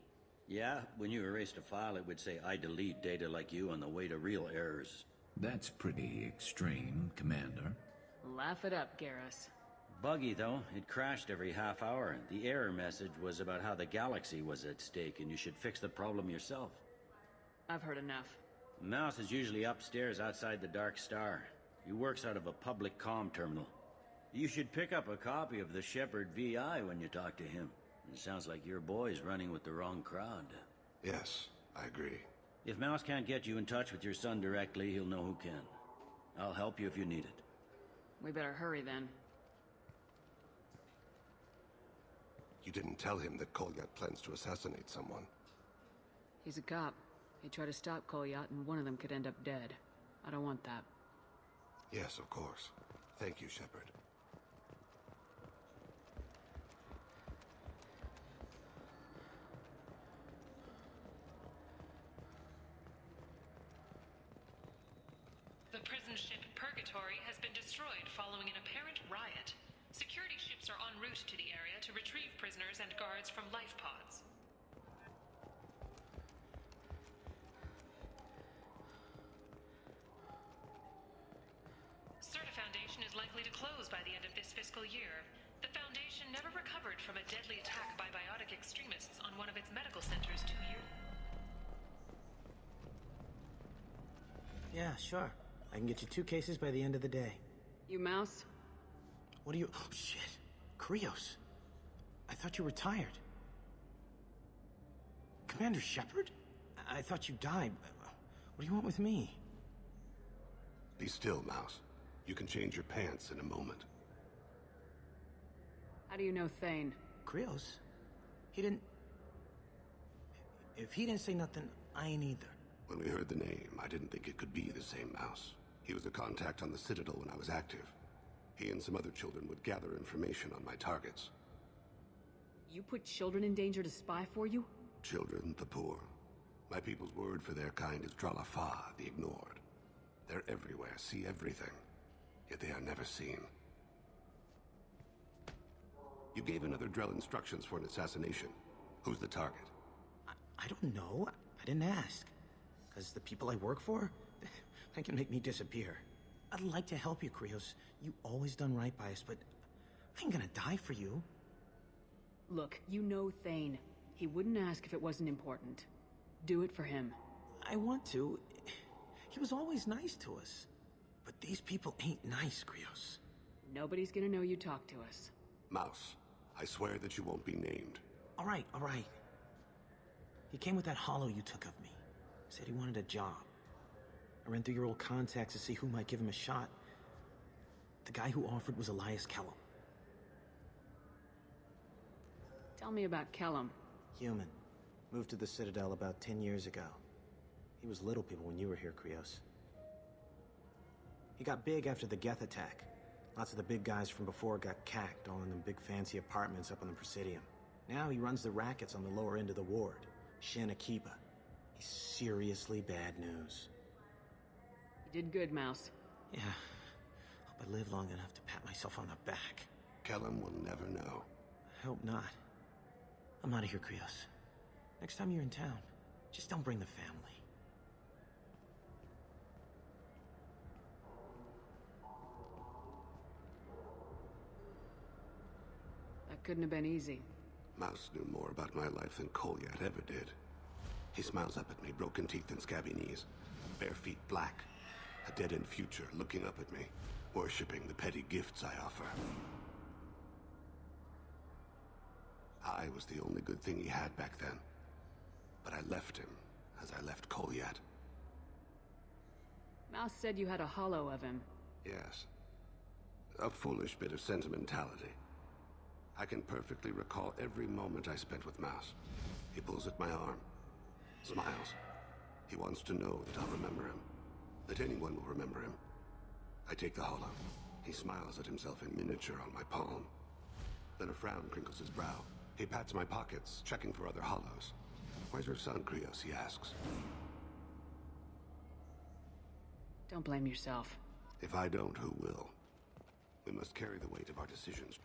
Yeah, when you erased a file, it would say, I delete data like you on the way to real errors. That's pretty extreme, Commander. Laugh it up, Garrus. Buggy, though. It crashed every half hour. The error message was about how the galaxy was at stake and you should fix the problem yourself. I've heard enough. Mouse is usually upstairs outside the Dark Star. He works out of a public comm terminal. You should pick up a copy of the Shepard VI when you talk to him. It sounds like your boy's running with the wrong crowd. Yes, I agree. If Mouse can't get you in touch with your son directly, he'll know who can. I'll help you if you need it. We better hurry then. You didn't tell him that Kolyat plans to assassinate someone. He's a cop. He'd try to stop Kolyat and one of them could end up dead. I don't want that. Yes, of course. Thank you, Shepard. The prison ship Purgatory has been destroyed following an apparent riot. Security ships are en route to the area to retrieve prisoners and guards from life pods. Certa Foundation is likely to close by the end of this fiscal year. The Foundation never recovered from a deadly attack by biotic extremists on one of its medical centers 2 years. Yeah, sure. I can get you 2 cases by the end of the day. You Mouse? What are you... Oh, shit. Krios. I thought you were retired. Commander Shepard? I thought you died. What do you want with me? Be still, Mouse. You can change your pants in a moment. How do you know Thane? Krios? He didn't... If he didn't say nothing, I ain't either. When we heard the name, I didn't think it could be the same Mouse. He was a contact on the Citadel when I was active. He and some other children would gather information on my targets. You put children in danger to spy for you? Children, the poor. My people's word for their kind is Dralafa, the ignored. They're everywhere, see everything. Yet they are never seen. You gave another Drell instructions for an assassination. Who's the target? I don't know. I didn't ask. Because the people I work for, they can make me disappear. I'd like to help you, Krios. You always done right by us, but I ain't gonna die for you. Look, you know Thane. He wouldn't ask if it wasn't important. Do it for him. I want to. He was always nice to us. But these people ain't nice, Krios. Nobody's gonna know you talked to us. Mouse, I swear that you won't be named. All right. He came with that hollow you took of me. Said he wanted a job. I ran through your old contacts to see who might give him a shot. The guy who offered was Elias Kellum. Tell me about Kellum. Human. Moved to the Citadel about 10 years ago. He was Little People when you were here, Krios. He got big after the Geth attack. Lots of the big guys from before got cacked, all in them big fancy apartments up on the Presidium. Now he runs the rackets on the lower end of the ward, Shin Akiba. He's seriously bad news. You did good, Mouse. Yeah. Hope I live long enough to pat myself on the back. Kellum will never know. I hope not. I'm out of here, Krios. Next time you're in town, just don't bring the family. That couldn't have been easy. Mouse knew more about my life than Kolyat ever did. He smiles up at me, broken teeth and scabby knees. Bare feet black. A dead-end future looking up at me, worshipping the petty gifts I offer. I was the only good thing he had back then. But I left him, as I left Kolyat. Mouse said you had a hollow of him. Yes. A foolish bit of sentimentality. I can perfectly recall every moment I spent with Mouse. He pulls at my arm. Smiles. He wants to know that I'll remember him. That anyone will remember him. I take the hollow. He smiles at himself in miniature on my palm. Then a frown crinkles his brow. He pats my pockets, checking for other hollows. Where's your son, Krios? He asks. Don't blame yourself. If I don't, who will? We must carry the weight of our decisions.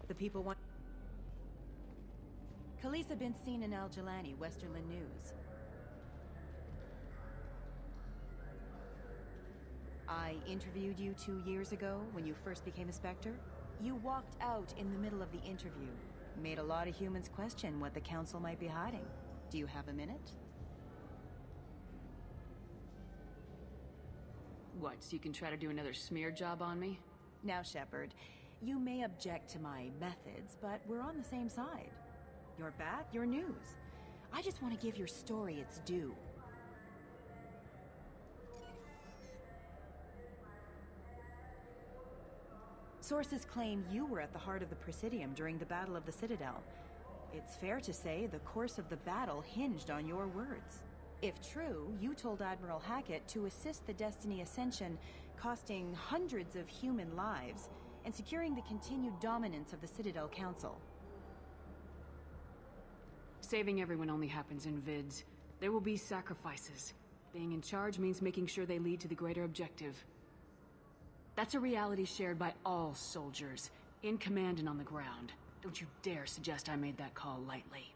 The people want... Khaleesa been seen in Al Jalani, Westerland News. I interviewed you 2 years ago when you first became a Spectre. You walked out in the middle of the interview. Made a lot of humans question what the Council might be hiding. Do you have a minute? What, so you can try to do another smear job on me? Now, Shepard, you may object to my methods, but we're on the same side. You're back, your news. I just want to give your story its due. Sources claim you were at the heart of the Presidium during the Battle of the Citadel. It's fair to say the course of the battle hinged on your words. If true, you told Admiral Hackett to assist the Destiny Ascension, costing hundreds of human lives, and securing the continued dominance of the Citadel Council. Saving everyone only happens in vids. There will be sacrifices. Being in charge means making sure they lead to the greater objective. That's a reality shared by all soldiers, in command and on the ground. Don't you dare suggest I made that call lightly.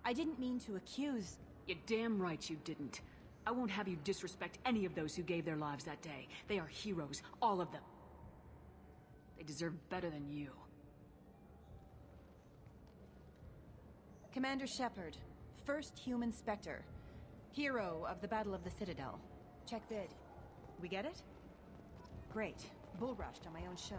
I didn't mean to accuse... You're damn right you didn't. I won't have you disrespect any of those who gave their lives that day. They are heroes, all of them. They deserve better than you. Commander Shepard, first human Spectre. Hero of the Battle of the Citadel. Check vid. We get it? Great. Bull rushed on my own show.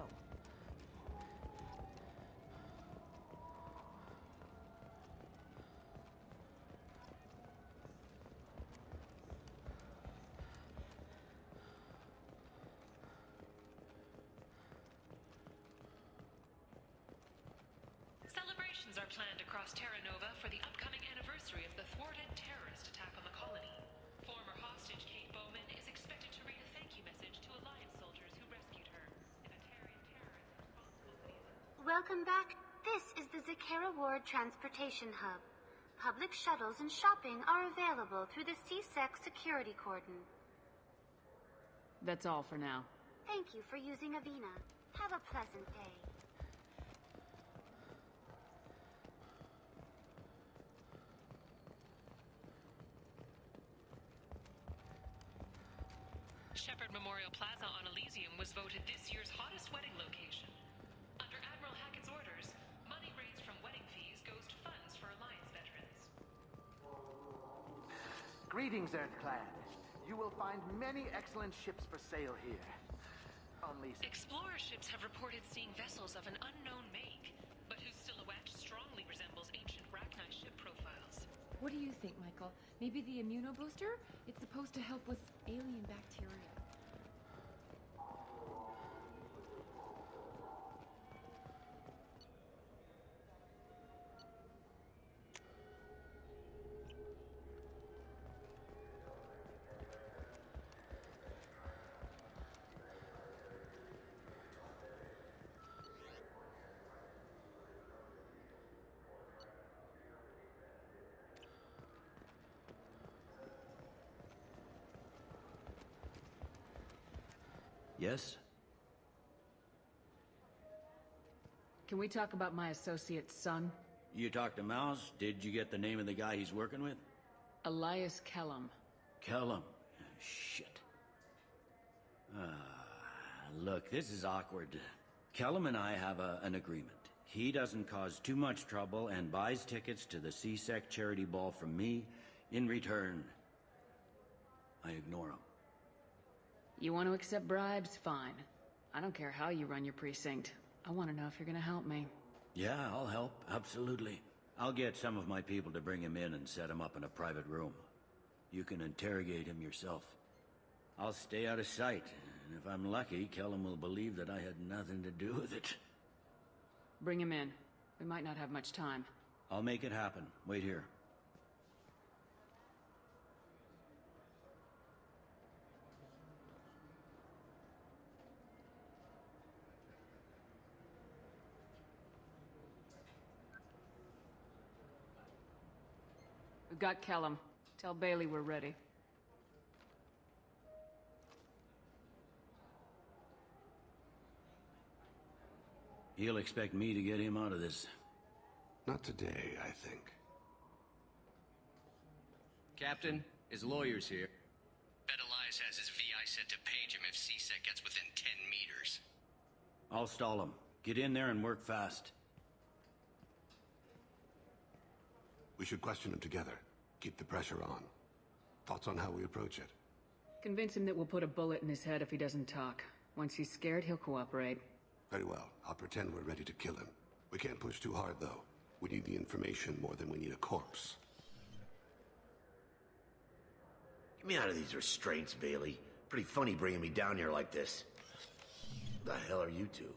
Celebrations are planned across Terra Nova for the upcoming anniversary of the thwarted terrorist attack on the colony. Former hostage Kate Bowman is expected to read a thank you message to Alliance soldiers who rescued her. The Batarian terrorists responsible for these... Welcome back. This is the Zakera Ward Transportation Hub. Public shuttles and shopping are available through the CSEC security cordon. That's all for now. Thank you for using Avina. Have a pleasant day. Shepherd Memorial Plaza on Elysium was voted this year's hottest wedding location. Under Admiral Hackett's orders, money raised from wedding fees goes to funds for Alliance veterans. Greetings, Earth Clan. You will find many excellent ships for sale here. Only... Explorer ships have reported seeing vessels of an unknown make, but whose silhouette strongly resembles ancient Rachni ship profiles. What do you think, Michael? Maybe the immunobooster? It's supposed to help with alien bacteria. Yes? Can we talk about my associate's son? You talked to Mouse? Did you get the name of the guy he's working with? Elias Kellum. Kellum. Shit. Look, this is awkward. Kellum and I have an agreement. He doesn't cause too much trouble and buys tickets to the CSEC charity ball from me. In return, I ignore him. You want to accept bribes? Fine. I don't care how you run your precinct. I want to know if you're gonna help me. Yeah, I'll help. Absolutely. I'll get some of my people to bring him in and set him up in a private room. You can interrogate him yourself. I'll stay out of sight, and if I'm lucky, Kellum will believe that I had nothing to do with it. Bring him in. We might not have much time. I'll make it happen. Wait here. We've got Kellum. Tell Bailey we're ready. He'll expect me to get him out of this. Not today, I think. Captain, his lawyer's here. Bet Elias has his VI set to page him if CSEC gets within 10 meters. I'll stall him. Get in there and work fast. We should question him together. Keep the pressure on. Thoughts on how we approach it? Convince him that we'll put a bullet in his head if he doesn't talk. Once he's scared, he'll cooperate. Very well. I'll pretend we're ready to kill him. We can't push too hard, though. We need the information more than we need a corpse. Get me out of these restraints, Bailey. Pretty funny bringing me down here like this. The hell are you two?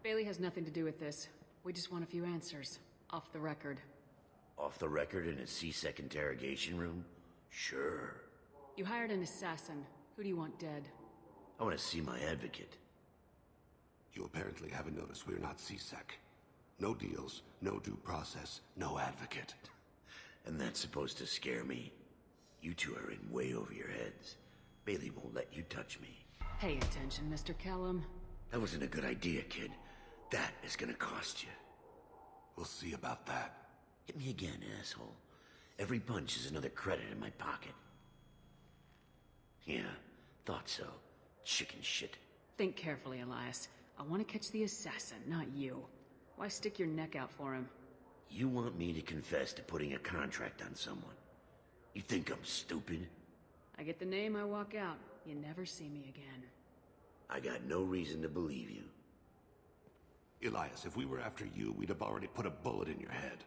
Bailey has nothing to do with this. We just want a few answers. Off the record. Off the record in a CSEC interrogation room? Sure. You hired an assassin. Who do you want dead? I want to see my advocate. You apparently haven't noticed we're not CSEC. No deals, no due process, no advocate. And that's supposed to scare me? You two are in way over your heads. Bailey won't let you touch me. Pay attention, Mr. Kellum. That wasn't a good idea, kid. That is gonna cost you. We'll see about that. Hit me again, asshole. Every punch is another credit in my pocket. Yeah, thought so. Chicken shit. Think carefully, Elias. I want to catch the assassin, not you. Why stick your neck out for him? You want me to confess to putting a contract on someone? You think I'm stupid? I get the name, I walk out. You never see me again. I got no reason to believe you. Elias, if we were after you, we'd have already put a bullet in your head.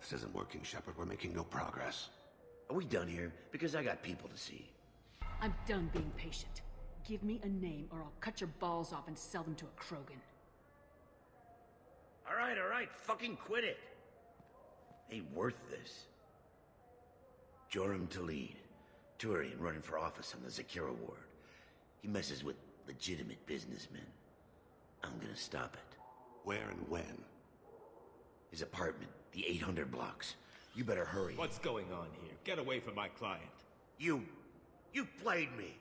This isn't working, Shepard. We're making no progress. Are we done here? Because I got people to see. I'm done being patient. Give me a name or I'll cut your balls off and sell them to a Krogan. All right, fucking quit it. Ain't worth this. Joram Talid, Turian running for office on the Zakira ward. He messes with legitimate businessmen. I'm gonna stop it. Where and when? His apartment, the 800 blocks. You better hurry. What's going on here? Get away from my client. You played me.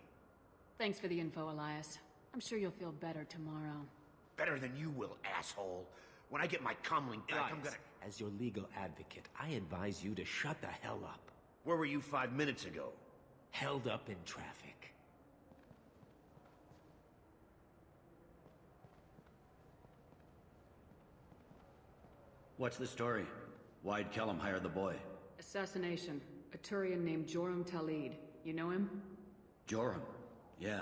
Thanks for the info, Elias. I'm sure you'll feel better tomorrow. Better than you will, asshole. When I get my comlink back, Elias, I'm gonna... as your legal advocate, I advise you to shut the hell up. Where were you 5 minutes ago? Held up in traffic. What's the story? Why'd Kellum hire the boy? Assassination. A Turian named Joram Talid. You know him? Joram? Yeah.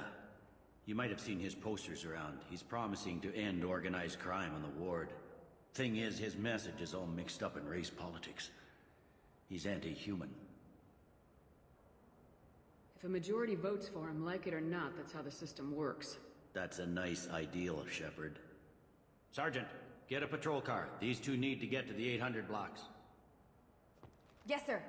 You might have seen his posters around. He's promising to end organized crime on the ward. Thing is, his message is all mixed up in race politics. He's anti-human. If a majority votes for him, like it or not, that's how the system works. That's a nice ideal, Shepard. Sergeant, get a patrol car. These two need to get to the 800 blocks. Yes, sir.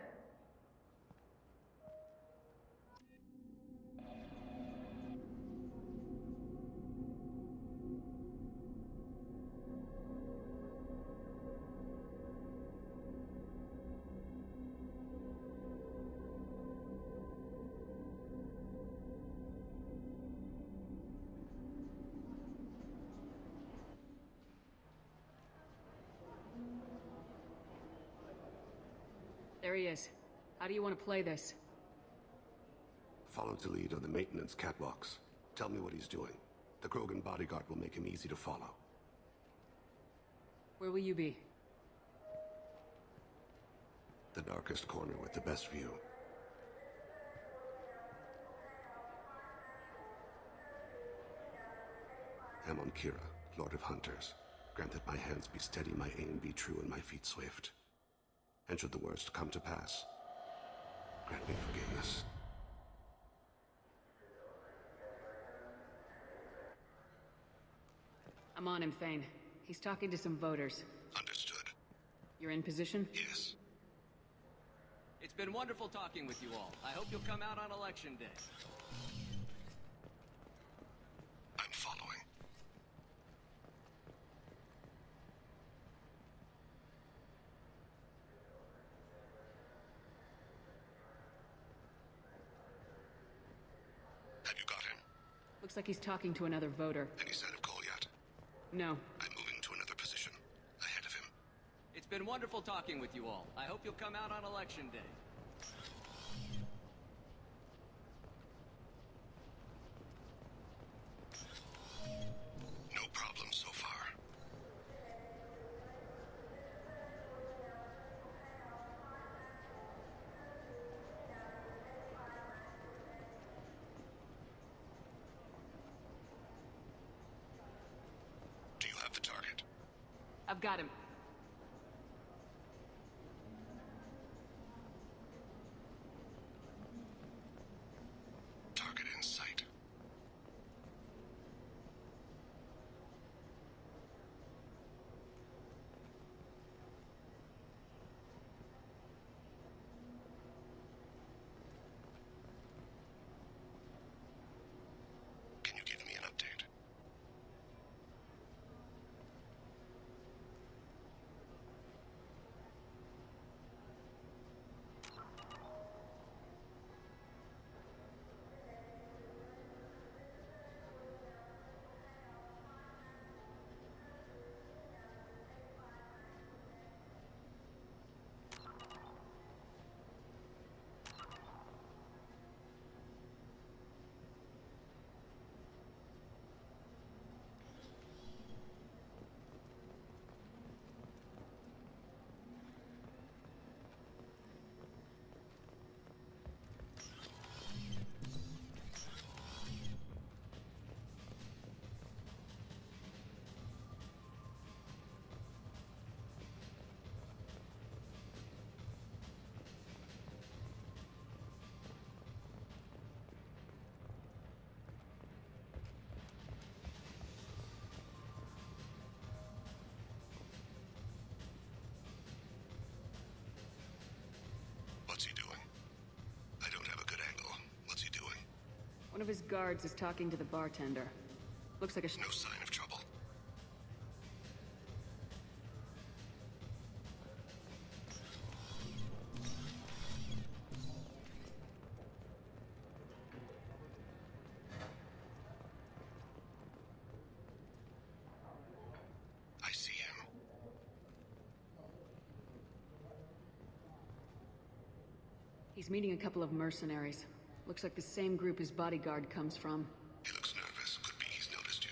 There he is. How do you want to play this? Follow Talid on the maintenance catwalks. Tell me what he's doing. The Krogan bodyguard will make him easy to follow. Where will you be? The darkest corner with the best view. Amon Kira, Lord of Hunters. Grant that my hands be steady, my aim be true, and my feet swift. And should the worst come to pass, grant me forgiveness. I'm on him, Thane. He's talking to some voters. Understood. You're in position? Yes. It's been wonderful talking with you all. I hope you'll come out on Election Day. I'm following. Have you got him? Looks like he's talking to another voter. Any sign of call yet? No. I'm moving to another position. Ahead of him. It's been wonderful talking with you all. I hope you'll come out on Election Day. No problem so far. Do you have the target? I've got him. Target in sight. Can you give me an update? One of his guards is talking to the bartender. Looks like a No sign of trouble. I see him. He's meeting a couple of mercenaries. Looks like the same group his bodyguard comes from. He looks nervous. Could be he's noticed you.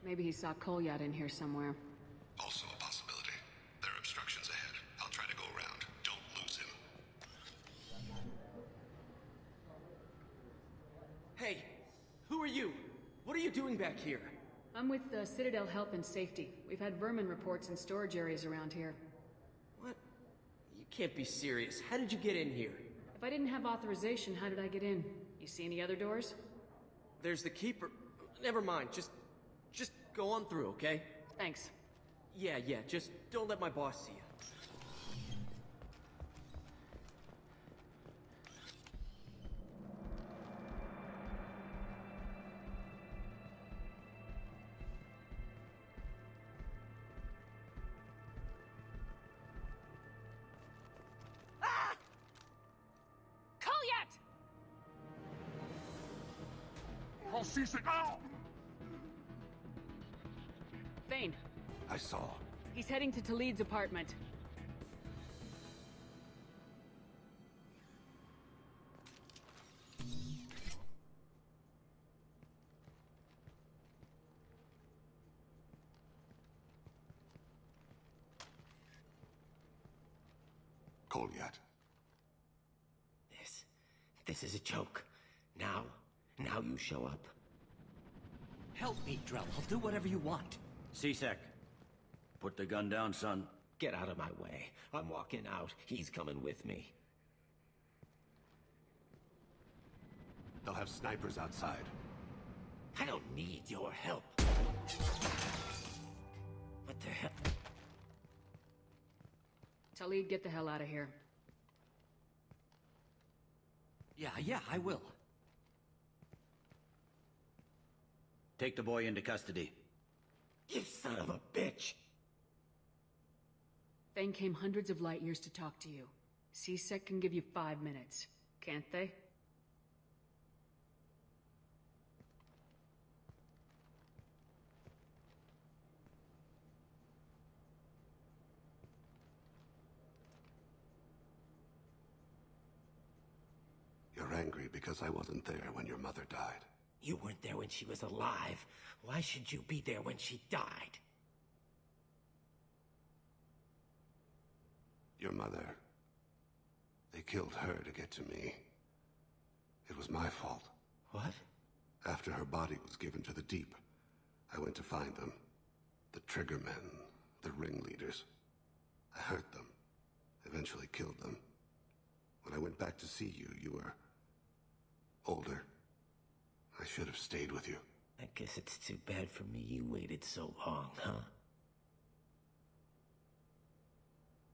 Maybe he saw Kolyat in here somewhere. Also a possibility. There are obstructions ahead. I'll try to go around. Don't lose him. Hey, who are you? What are you doing back here? I'm with Citadel Health and Safety. We've had vermin reports in storage areas around here. What? You can't be serious. How did you get in here? If I didn't have authorization, how did I get in? You see any other doors? There's the keeper. Never mind. Just go on through, okay? Thanks. Yeah, just don't let my boss see you. Kolyat! Thane. I saw. He's heading to Talid's apartment. Kolyat. This is a joke. Now you show up. Help me, Drell. I'll do whatever you want. C-Sec, put the gun down, son. Get out of my way. I'm walking out. He's coming with me. They'll have snipers outside. I don't need your help. What the hell? Talid, get the hell out of here. Yeah, I will. Take the boy into custody. You son of a bitch! Thane came hundreds of light years to talk to you. C-Sec can give you 5 minutes, can't they? You're angry because I wasn't there when your mother died. You weren't there when she was alive. Why should you be there when she died? Your mother. They killed her to get to me. It was my fault. What? After her body was given to the Deep, I went to find them. The Triggermen, the ringleaders. I hurt them. Eventually killed them. When I went back to see you, you were older. I should have stayed with you. I guess it's too bad for me you waited so long, huh?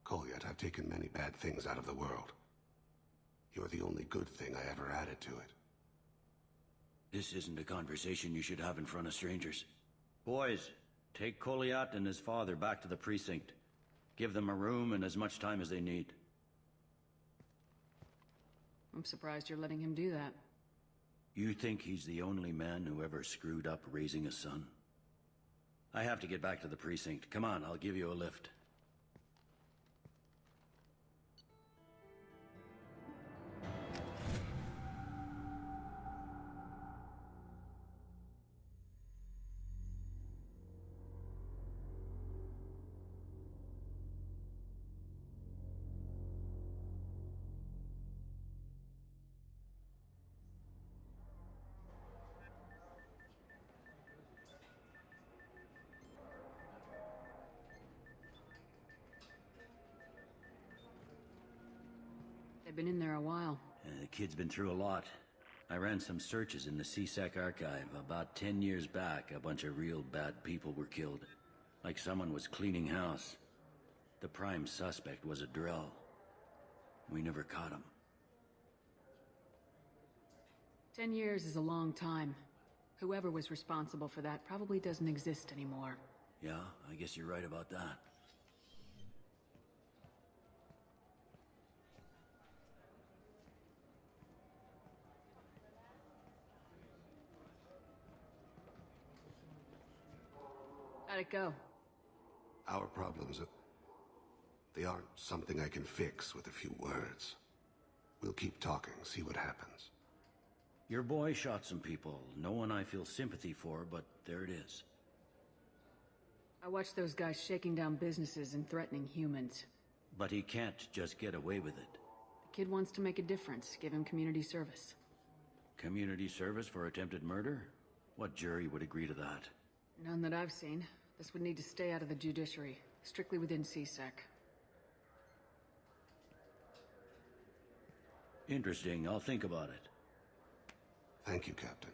Kolyat, I've taken many bad things out of the world. You're the only good thing I ever added to it. This isn't a conversation you should have in front of strangers. Boys, take Kolyat and his father back to the precinct. Give them a room and as much time as they need. I'm surprised you're letting him do that. You think he's the only man who ever screwed up raising a son? I have to get back to the precinct. Come on, I'll give you a lift. They've been in there a while. The kid's been through a lot. I ran some searches in the C-Sec archive. About 10 years back, a bunch of real bad people were killed. Like someone was cleaning house. The prime suspect was a Drell. We never caught him. 10 years is a long time. Whoever was responsible for that probably doesn't exist anymore. Yeah, I guess you're right about that. How'd it go? Our problems, they aren't something I can fix with a few words. We'll keep talking, see what happens. Your boy shot some people. No one I feel sympathy for, but there it is. I watched those guys shaking down businesses and threatening humans. But he can't just get away with it. The kid wants to make a difference. Give him community service. Community service for attempted murder? What jury would agree to that? None that I've seen. This would need to stay out of the judiciary. Strictly within CSEC. Interesting. I'll think about it. Thank you, Captain.